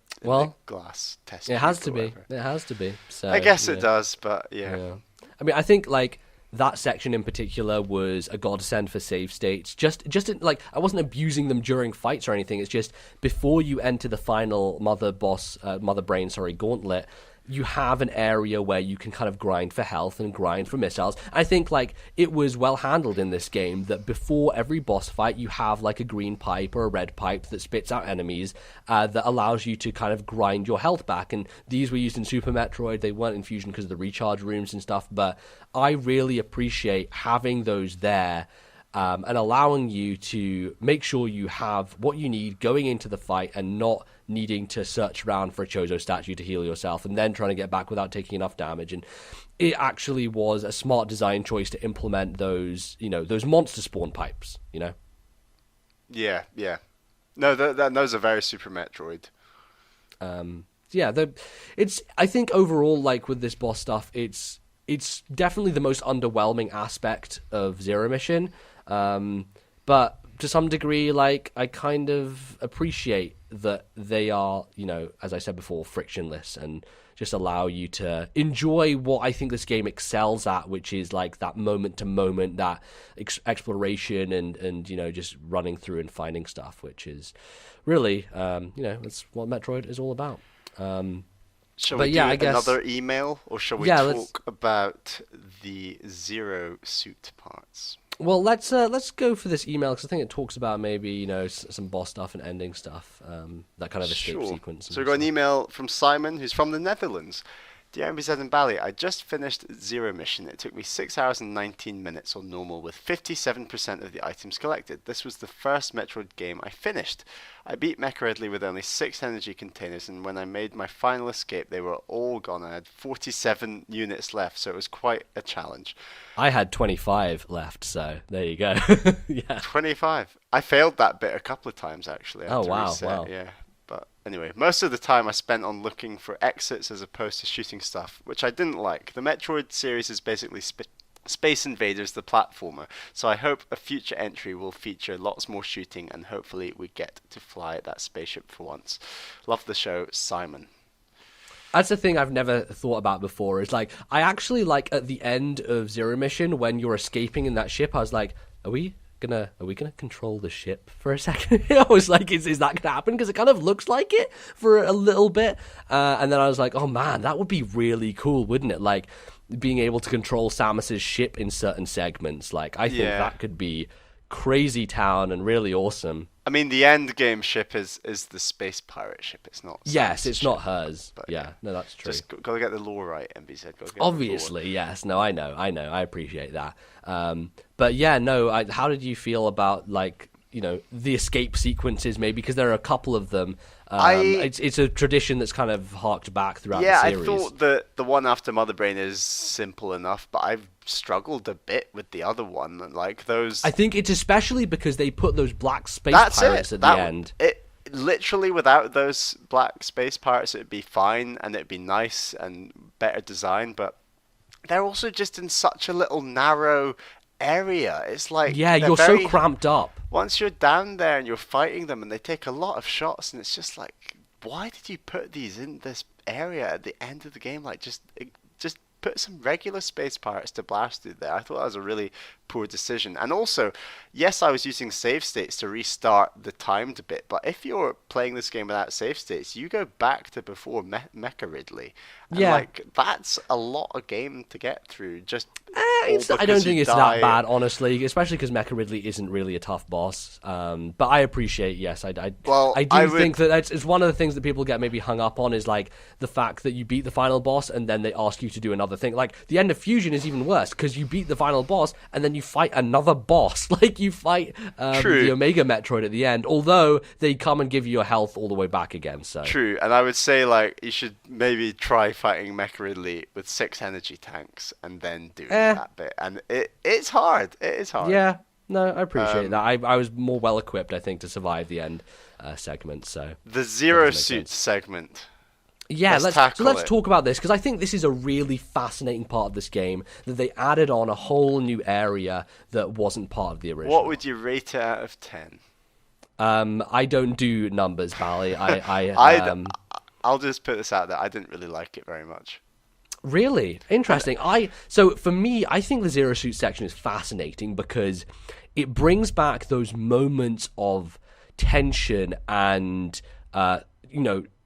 glass test. It has to be. It has to be. So I guess it does, but yeah. I mean, I think like that section in particular was a godsend for save states. Just like, I wasn't abusing them during fights or anything. It's just before you enter the final Mother Brain gauntlet, you have an area where you can kind of grind for health and grind for missiles. I think like it was well handled in this game that before every boss fight you have like a green pipe or a red pipe that spits out enemies that allows you to kind of grind your health back. And these were used in Super Metroid. They weren't in Fusion because of the recharge rooms and stuff, but I really appreciate having those there. And allowing you to make sure you have what you need going into the fight and not needing to search around for a Chozo statue to heal yourself and then trying to get back without taking enough damage. And it actually was a smart design choice to implement those, those monster spawn pipes, Yeah. No, those are very Super Metroid. I think overall, like with this boss stuff, it's definitely the most underwhelming aspect of Zero Mission. But to some degree, like, I kind of appreciate that they are, as I said before, frictionless and just allow you to enjoy what I think this game excels at, which is like that moment to moment, that exploration and just running through and finding stuff, which is really, that's what Metroid is all about. Shall we But do yeah, I guess another email, or shall we yeah. Let's talk about the Zero Suit parts? Well, let's go for this email because I think it talks about maybe some boss stuff and ending stuff, that kind of escape Sure. sequence So we and got an stuff. email from Simon, who's from the Netherlands. Dear MBZ and Bally, I just finished Zero Mission. It took me 6 hours and 19 minutes on normal with 57% of the items collected. This was the first Metroid game I finished. I beat Mecha with only 6 energy containers, and when I made my final escape, they were all gone. I had 47 units left, so it was quite a challenge. I had 25 left, so there you go. Yeah. 25. I failed that bit a couple of times actually. I had Oh to wow, reset, wow. yeah. But anyway, most of the time I spent on looking for exits as opposed to shooting stuff, which I didn't like. The Metroid series is basically Space Invaders, the platformer, so I hope a future entry will feature lots more shooting and hopefully we get to fly that spaceship for once. Love the show, Simon. That's the thing I've never thought about before. Is like I actually like at the end of Zero Mission when you're escaping in that ship. I was like, are we gonna control the ship for a second? I was like, is that gonna happen? Because it kind of looks like it for a little bit, and then I was like, oh man, that would be really cool, wouldn't it? Like being able to control Samus's ship in certain segments. Like I think Yeah. that could be crazy town and really awesome. I mean, the end game ship is the space pirate ship. It's not. Yes, Samus's it's ship, not hers. but Yeah, no, that's true. just gotta get the lore right, MBZ. Gotta get the Obviously, yes. No, I know. I appreciate that. But yeah, no. How did you feel about like the escape sequences? Maybe because there are a couple of them. It's a tradition that's kind of harked back throughout the I series. thought that the one after Mother Brain is simple enough, but I've struggled a bit with the other one. Like those. I think it's especially because they put those black space That's pirates it. at the end. It literally without those black space pirates, it'd be fine and it'd be nice and better design. But they're also just in such a little narrow area. It's like Yeah, they're you're very, so cramped up. once you're down there and you're fighting them and they take a lot of shots and it's just like, why did you put these in this area at the end of the game? Like just put some regular space pirates to blast through there. I thought that was a really poor decision. And also, yes, I was using save states to restart the timed bit, but if you're playing this game without save states, you go back to before Mecha Ridley. And Yeah. like that's a lot of game to get through. Just all I don't because think you it's die. that bad, honestly. Especially because Mecha Ridley isn't really a tough boss. But I appreciate, yes, Well, I do I would- think that it's one of the things that people get maybe hung up on is like the fact that you beat the final boss and then they ask you to do another thing. Like the end of Fusion is even worse because you beat the final boss and then you fight another boss. Like you fight True. the Omega Metroid at the end. Although they come and give you your health all the way back again. So True, and I would say like you should maybe try fighting Mecha Ridley with 6 energy tanks and then doing that bit. And it's hard. It is hard. yeah. No, I appreciate that. I was more well equipped, I think, to survive the end segment. So The Zero make Suit sense. segment. yeah, Let's tackle let's it. talk about this because I think this is a really fascinating part of this game that they added on a whole new area that wasn't part of the original. What would you rate it out of 10? I don't do numbers, Bally. I'll just put this out there. I didn't really like it very much. Really interesting. So for me, I think the Zero Suit section is fascinating because it brings back those moments of tension and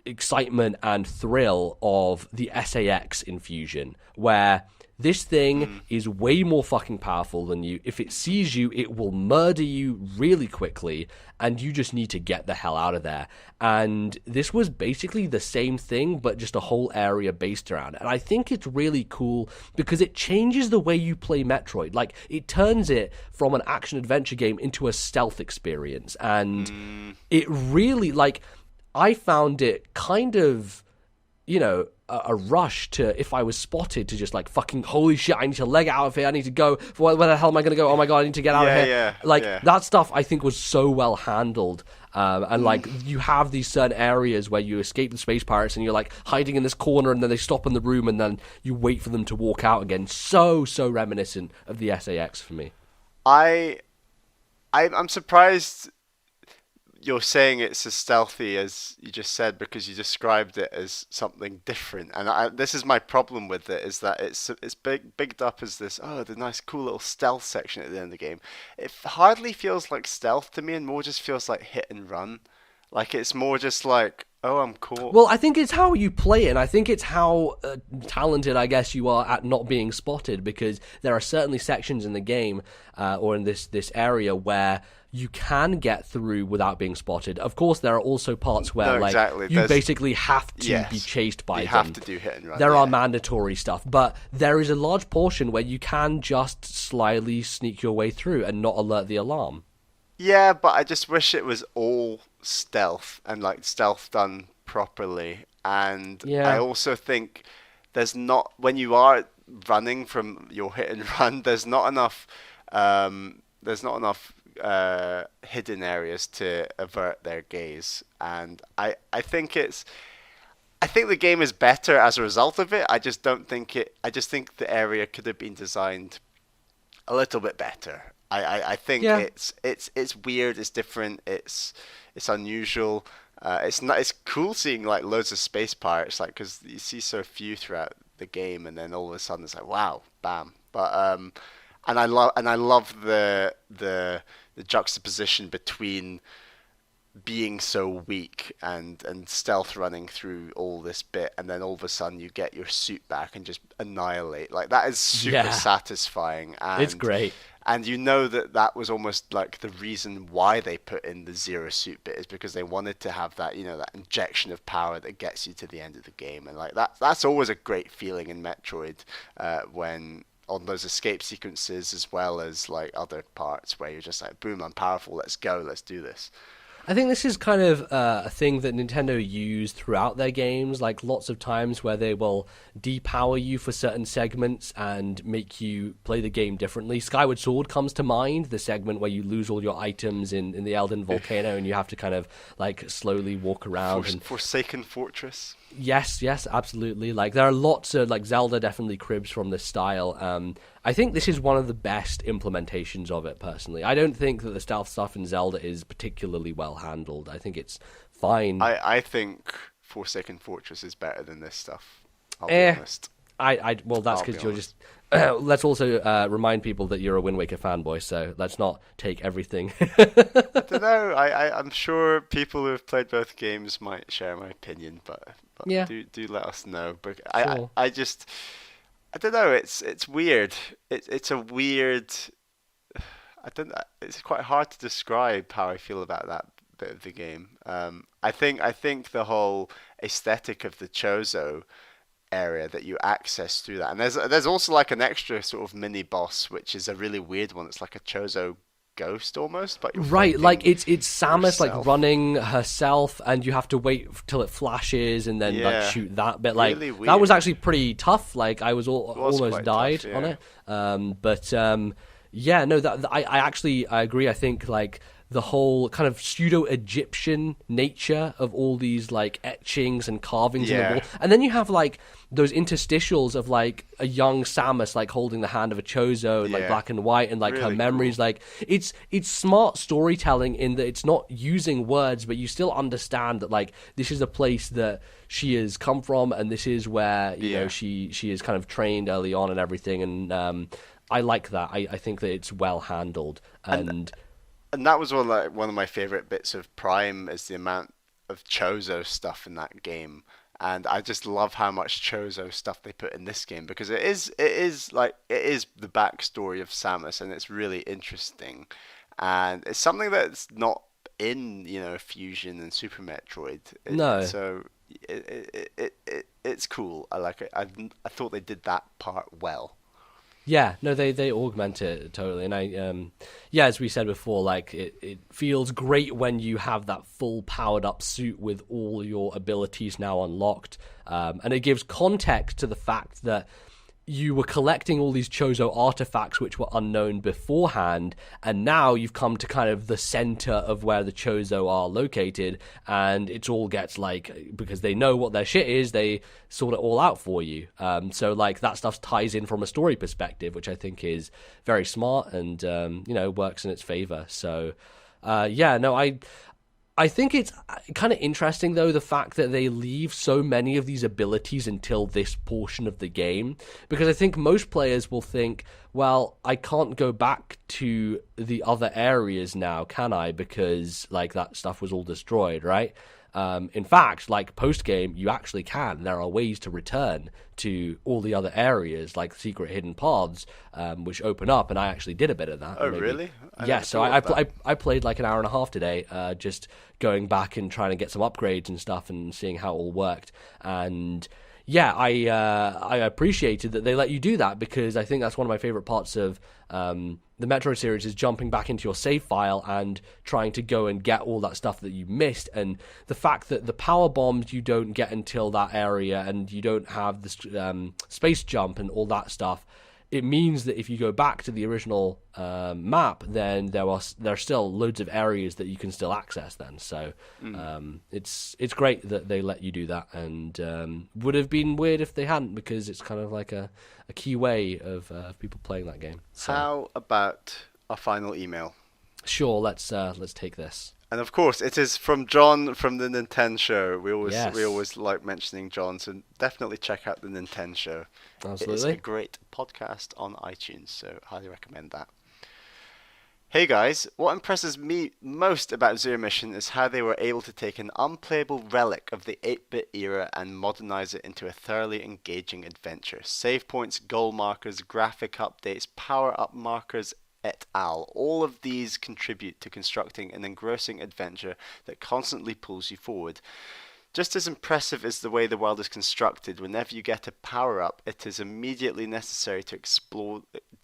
excitement and thrill of the SAX infusion, where this thing is way more fucking powerful than you. If it sees you, it will murder you really quickly, and you just need to get the hell out of there. And this was basically the same thing, but just a whole area based around it. And I think it's really cool because it changes the way you play Metroid. Like, it turns it from an action-adventure game into a stealth experience. And it really, like, I found it kind of, a rush to, if I was spotted, to just like, fucking holy shit, I need to leg out of here, I need to go, where the hell am I going to go, oh my god, I need to get out of here. That stuff I think was so well handled. And like, you have these certain areas where you escape the space pirates and you're like hiding in this corner and then they stop in the room and then you wait for them to walk out again. So reminiscent of the SAX for me. I'm surprised you're saying it's as stealthy as you just said because you described it as something different, and this is my problem with it, is that it's bigged up as this, the nice cool little stealth section at the end of the game. It hardly feels like stealth to me and more just feels like hit and run. Like it's more just like, Oh, I'm caught. Well, I think it's how you play it, and I think it's how talented, I guess, you are at not being spotted, because there are certainly sections in the game, or in this area, where you can get through without being spotted. Of course, there are also parts where No, exactly. you basically have to Yes, be chased by you them. have to do hit and run. There yeah. are mandatory stuff, but there is a large portion where you can just slyly sneak your way through and not alert the alarm. Yeah, but I just wish it was all stealth and like stealth done properly. And Yeah. I also think there's not, when you are running from your hit and run, there's not enough hidden areas to avert their gaze. And I think the game is better as a result of it. I just think the area could have been designed a little bit better. I think Yeah. it's weird, it's different, it's unusual. It's cool seeing like loads of space pirates, like, because you see so few throughout the game, and then all of a sudden it's like, wow, bam. But and I love the juxtaposition between being so weak and stealth running through all this bit, and then all of a sudden you get your suit back and just annihilate. Like, that is super satisfying. And It's great. And you know that was almost like the reason why they put in the zero suit bit, is because they wanted to have that, that injection of power that gets you to the end of the game. And like that's always a great feeling in Metroid, when on those escape sequences, as well as like other parts where you're just like, boom, I'm powerful, let's go, let's do this. I think this is kind of a thing that Nintendo used throughout their games, like lots of times where they will depower you for certain segments and make you play the game differently. Skyward Sword comes to mind, the segment where you lose all your items in the Elden Volcano and you have to kind of like slowly walk around. Forsaken Fortress. Yes, absolutely. Like, there are lots of, like, Zelda definitely cribs from this style. I think this is one of the best implementations of it, personally. I don't think that the stealth stuff in Zelda is particularly well handled. I think it's fine. I think Forsaken Fortress is better than this stuff. I'll be honest. Well, that's because you're just... let's also remind people that you're a Wind Waker fanboy, so let's not take everything. I don't know. I'm sure people who have played both games might share my opinion, but yeah. do let us know. But Sure. I don't know. It's weird. It's a weird. I don't. It's quite hard to describe how I feel about that bit of the game. I think the whole aesthetic of the Chozo area that you access through that, and there's also like an extra sort of mini boss, which is a really weird one. It's like a Chozo ghost almost, but you're right, like it's Samus yourself. like running herself, and you have to wait till it flashes and then like shoot that bit. Like, really that was actually pretty tough. Like, I was almost died tough, on it. Yeah, no, that I agree. I think like the whole kind of pseudo-Egyptian nature of all these like etchings and carvings in the wall, and then you have like those interstitials of like a young Samus like holding the hand of a Chozo and like black and white, and like really her memories. cool. Like, it's smart storytelling in that it's not using words, but you still understand that like this is a place that she has come from, and this is where you know she is kind of trained early on and everything. And I like that. I think that it's well handled. And that was one of my favorite bits of Prime, is the amount of Chozo stuff in that game. And I just love how much Chozo stuff they put in this game, because it is the backstory of Samus, and it's really interesting, and it's something that's not in Fusion and Super Metroid. No. So it's cool. I like it. I thought they did that part well. Yeah, no, they augment it totally, and as we said before, like it feels great when you have that full powered up suit with all your abilities now unlocked, and it gives context to the fact that you were collecting all these Chozo artifacts which were unknown beforehand, and now you've come to kind of the center of where the Chozo are located, and it all gets like, because they know what their shit is, they sort it all out for you. So like that stuff ties in from a story perspective, which I think is very smart and works in its favor. So I think it's kind of interesting, though, the fact that they leave so many of these abilities until this portion of the game, because I think most players will think, well, I can't go back to the other areas now, can I? Because like that stuff was all destroyed, right? In fact, like post game, you actually can. There are ways to return to all the other areas, like secret hidden paths, which open up. And I actually did a bit of that. Oh, really? Yeah. So I played like an hour and a half today, just going back and trying to get some upgrades and stuff, and seeing how it all worked. And yeah, I appreciated that they let you do that, because I think that's one of my favorite parts of the Metroid series, is jumping back into your save file and trying to go and get all that stuff that you missed. And the fact that the power bombs you don't get until that area, and you don't have the space jump and all that stuff, it means that if you go back to the original map, then there are still loads of areas that you can still access then. So it's great that they let you do that, and would have been weird if they hadn't, because it's kind of like a key way of people playing that game. So, how about our final email? Sure, let's take this. And of course, it is from John from the Nintendo Show. We always like mentioning John, so definitely check out the Nintendo Show. Absolutely. It's a great podcast on iTunes, so highly recommend that. Hey guys, what impresses me most about Zero Mission is how they were able to take an unplayable relic of the 8-bit era and modernize it into a thoroughly engaging adventure. Save points, goal markers, graphic updates, power-up markers, et al. All of these contribute to constructing an engrossing adventure that constantly pulls you forward. Just as impressive is the way the world is constructed. Whenever you get a power-up, it is immediately necessary to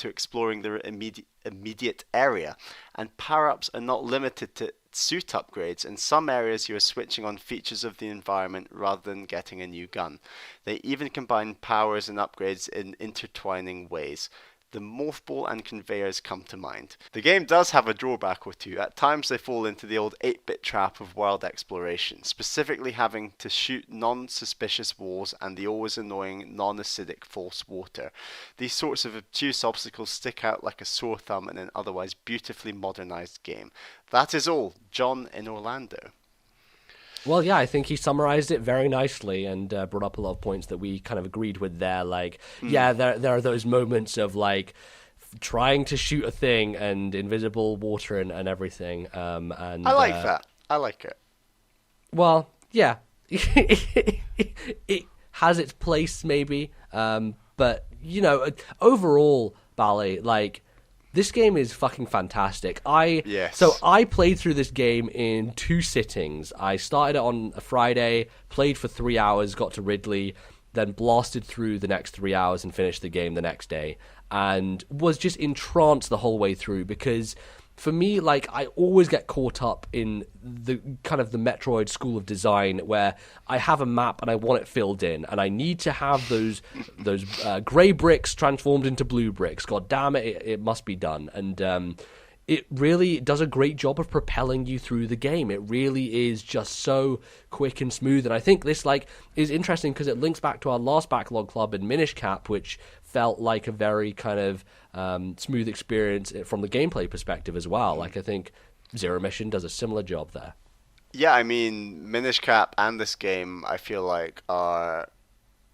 exploring the immediate area. And power-ups are not limited to suit upgrades. In some areas, you are switching on features of the environment rather than getting a new gun. They even combine powers and upgrades in intertwining ways. The morph ball and conveyors come to mind. The game does have a drawback or two. At times they fall into the old 8-bit trap of world exploration, specifically having to shoot non-suspicious walls and the always annoying non-acidic false water. These sorts of obtuse obstacles stick out like a sore thumb in an otherwise beautifully modernized game. That is all. John in Orlando. Well, yeah, I think he summarized it very nicely, and brought up a lot of points that we kind of agreed with there. Like, yeah, there are those moments of like trying to shoot a thing and invisible water and everything. And I like that. I like it. Well, yeah, it has its place maybe, but you know, overall, Bally, like, this game is fucking fantastic. So I played through this game in 2 sittings. I started it on a Friday, played for 3 hours, got to Ridley, then blasted through the next 3 hours and finished the game the next day, and was just entranced the whole way through, because for me, like, I always get caught up in the kind of the Metroid school of design, where I have a map and I want it filled in, and I need to have those grey bricks transformed into blue bricks. God damn it, it must be done. And it really does a great job of propelling you through the game. It really is just so quick and smooth. And I think this is interesting because it links back to our last Backlog Club in Minish Cap, which felt like a very kind of smooth experience from the gameplay perspective as well. Like, I think Zero Mission does a similar job there. Yeah, I mean, Minish Cap and this game, I feel like, are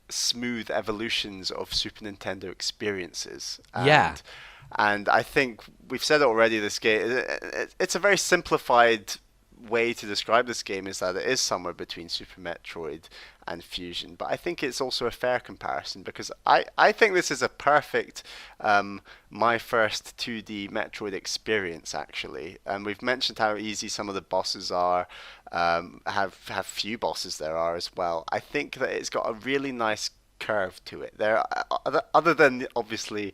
smooth evolutions of Super Nintendo experiences. And I think we've said it already, this game, it's a very simplified way to describe this game, is that it is somewhere between Super Metroid and Fusion. But I think it's also a fair comparison, because I think this is a perfect my first 2D Metroid experience, actually. And we've mentioned how easy some of the bosses are, how few bosses there are as well. I think that it's got a really nice curve to it. There, other than obviously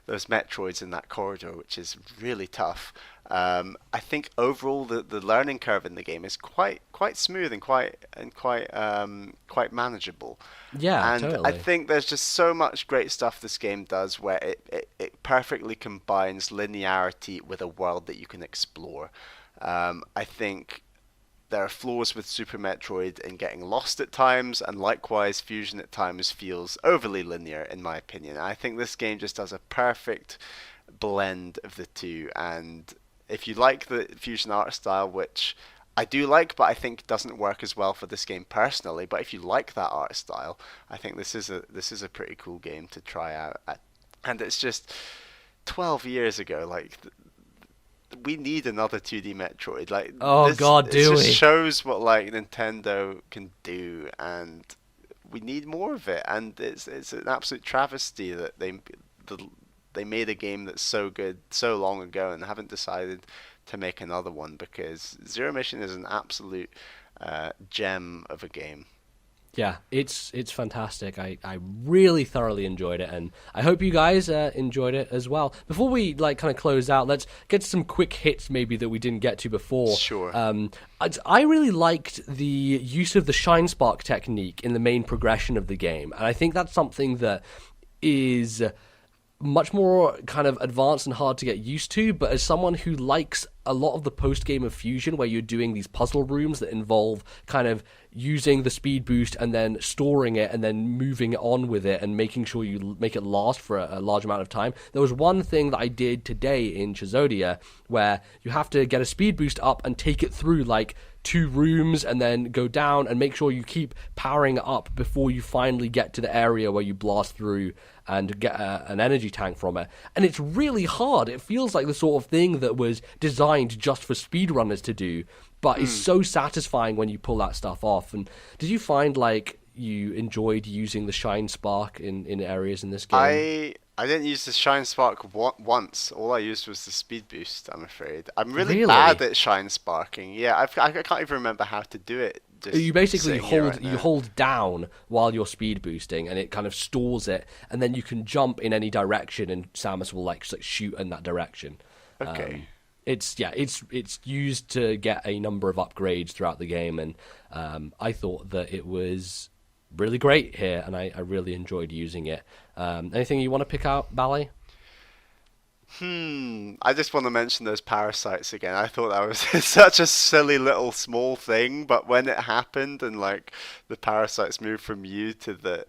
those Metroids in that corridor, which is really tough. I think overall the learning curve in the game is quite smooth and quite manageable. Yeah, and totally. I think there's just so much great stuff this game does, where it perfectly combines linearity with a world that you can explore. I think there are flaws with Super Metroid in getting lost at times, and likewise Fusion at times feels overly linear, in my opinion. I think this game just does a perfect blend of the two, and if you like the Fusion art style, which I do like, but I think doesn't work as well for this game personally, but if you like that art style, I think this is a pretty cool game to try out. And it's just 12 years ago, like, we need another 2D Metroid. Like, Oh God, it do just we? shows what like Nintendo can do, and we need more of it. And it's an absolute travesty that they made a game that's so good so long ago and haven't decided to make another one, because Zero Mission is an absolute gem of a game. Yeah, it's fantastic. I really thoroughly enjoyed it, and I hope you guys enjoyed it as well. Before we like kind of close out, let's get some quick hits maybe that we didn't get to before. Sure. I really liked the use of the Shine Spark technique in the main progression of the game, and I think that's something that is much more kind of advanced and hard to get used to, but as someone who likes a lot of the post-game of Fusion, where you're doing these puzzle rooms that involve kind of using the speed boost and then storing it and then moving on with it and making sure you make it last for a large amount of time. There was one thing that I did today in Chizodia where you have to get a speed boost up and take it through like 2 rooms and then go down and make sure you keep powering it up before you finally get to the area where you blast through and get an energy tank from it. And it's really hard. It feels like the sort of thing that was designed just for speedrunners to do, but it's so satisfying when you pull that stuff off. And did you find like you enjoyed using the Shine Spark in areas in this game? I didn't use the Shine Spark once. All I used was the speed boost, I'm afraid. I'm really Really? bad at Shine Sparking. Yeah, I can't even remember how to do it. Just You basically sitting here hold right you now. hold down while you're speed boosting, and it kind of stores it, and then you can jump in any direction, and Samus will like shoot in that direction. Okay. It's used to get a number of upgrades throughout the game, and I thought that it was really great here, and I really enjoyed using it. Anything you want to pick out, Ballet? I just want to mention those parasites again. I thought that was such a silly little small thing, but when it happened and like the parasites moved from you to the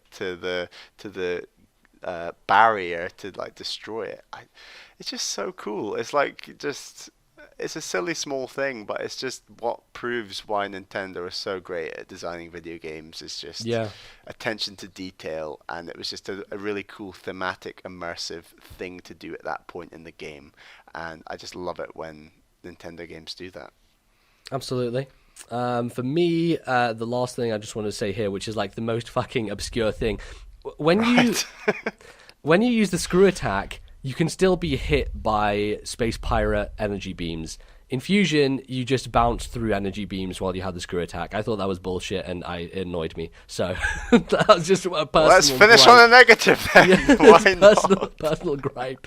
barrier to like destroy it, it's just so cool. It's like it's a silly small thing, but it's just what proves why Nintendo is so great at designing video games. It's just attention to detail, and it was just a really cool thematic, immersive thing to do at that point in the game. And I just love it when Nintendo games do that. Absolutely. For me, the last thing I just want to say here, which is like the most fucking obscure thing, when you use the screw attack, you can still be hit by Space Pirate energy beams. In Fusion, you just bounce through energy beams while you have the screw attack. I thought that was bullshit, and it annoyed me. So that was just a personal Let's finish gripe. on a negative then. Yeah, Why not? personal gripe.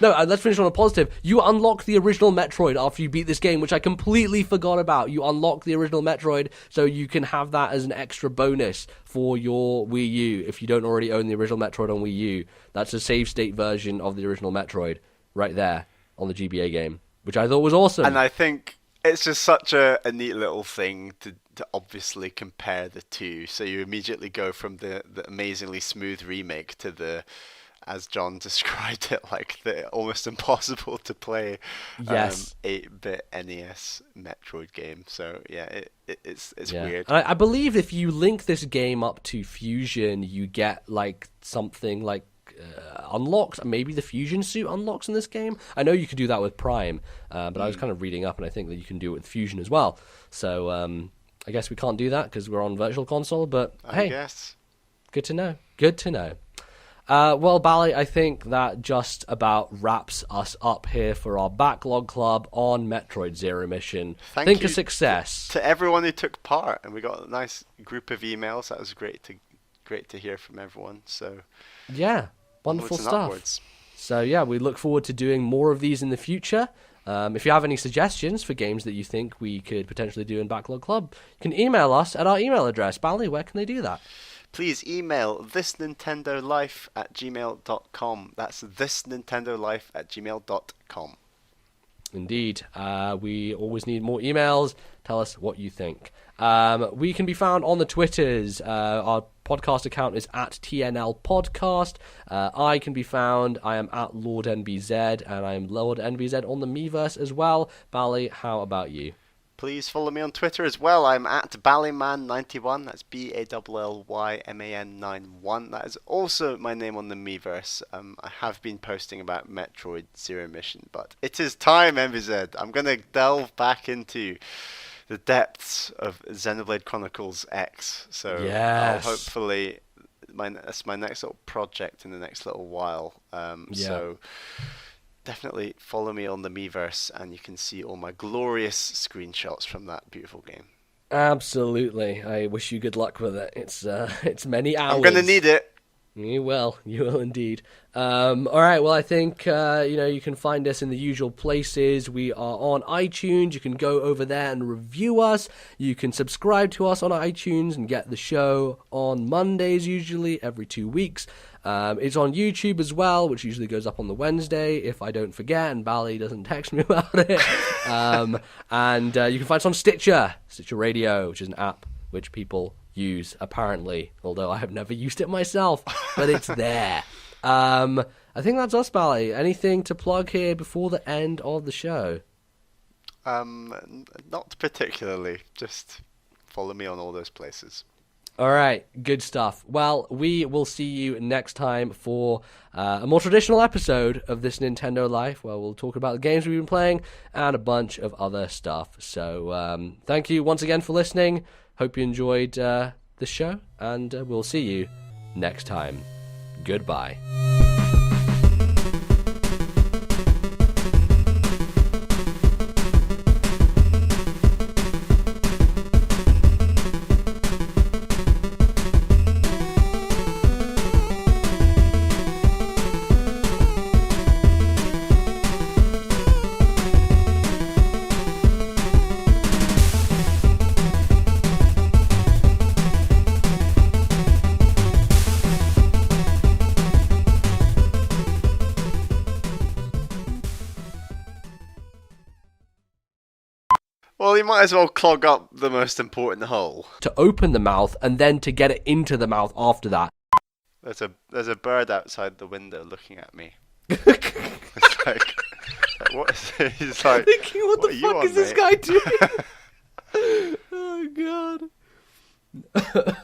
Let's finish on a positive. You unlock the original Metroid after you beat this game, which I completely forgot about. You unlock the original Metroid, so you can have that as an extra bonus for your Wii U if you don't already own the original Metroid on Wii U. That's a save state version of the original Metroid right there on the GBA game, which I thought was awesome. And I think it's just such a neat little thing to obviously compare the two. So you immediately go from the amazingly smooth remake to the, as John described it, like the almost impossible to play 8-bit NES Metroid game. So yeah, it's weird. And I believe if you link this game up to Fusion, you get like something like unlocks. Maybe the Fusion suit unlocks in this game. I know you can do that with Prime, but I was kind of reading up, and I think that you can do it with Fusion as well. So I guess we can't do that because we're on Virtual Console. But I guess. Good to know. Good to know. Well, Bally, I think that just about wraps us up here for our Backlog Club on Metroid Zero Mission. Thank you a success to everyone who took part, and we got a nice group of emails. That was great to hear from everyone. So yeah, wonderful onwards and stuff. upwards. So yeah, we look forward to doing more of these in the future. If you have any suggestions for games that you think we could potentially do in Backlog Club, you can email us at our email address. Bally, where can they do that? Please email ThisNintendoLife@gmail.com. That's ThisNintendoLife@gmail.com. Indeed. We always need more emails. Tell us what you think. We can be found on the Twitters. Our podcast account is at TNL Podcast. I can be found. I am at Lordnbz, and I am Lordnbz on the Miiverse as well. Bally, how about you? please follow me on Twitter as well. I'm at Ballyman91. That's BALLYMAN91. That is also my name on the Miiverse. I have been posting about Metroid Zero Mission, but it is time, MVZ. I'm going to delve back into the depths of Xenoblade Chronicles X. So Yes. I'll hopefully... that's my next little project in the next little while. So definitely follow me on the Miiverse, and you can see all my glorious screenshots from that beautiful game. Absolutely. I wish you good luck with it. It's many hours. I'm gonna need it. You will indeed. All right, well, I think, you can find us in the usual places. We are on iTunes. You can go over there and review us. You can subscribe to us on iTunes and get the show on Mondays, usually, every 2 weeks. It's on YouTube as well, which usually goes up on the Wednesday, if I don't forget and Bally doesn't text me about it. And you can find us on Stitcher Radio, which is an app which people use, apparently, although I have never used it myself, but it's there. I think that's us, Bally. Anything to plug here before the end of the show? Not particularly. Just follow me on all those places. All right, good stuff. Well, we will see you next time for a more traditional episode of This Nintendo Life, where we'll talk about the games we've been playing and a bunch of other stuff. So thank you once again for listening. Hope you enjoyed the show, and we'll see you next time. Goodbye. Well, you might as well clog up the most important hole. To open the mouth and then to get it into the mouth after that. There's a bird outside the window looking at me. It's like what is it? He's like, thinking, what the fuck on, is this mate? guy doing? Oh, God.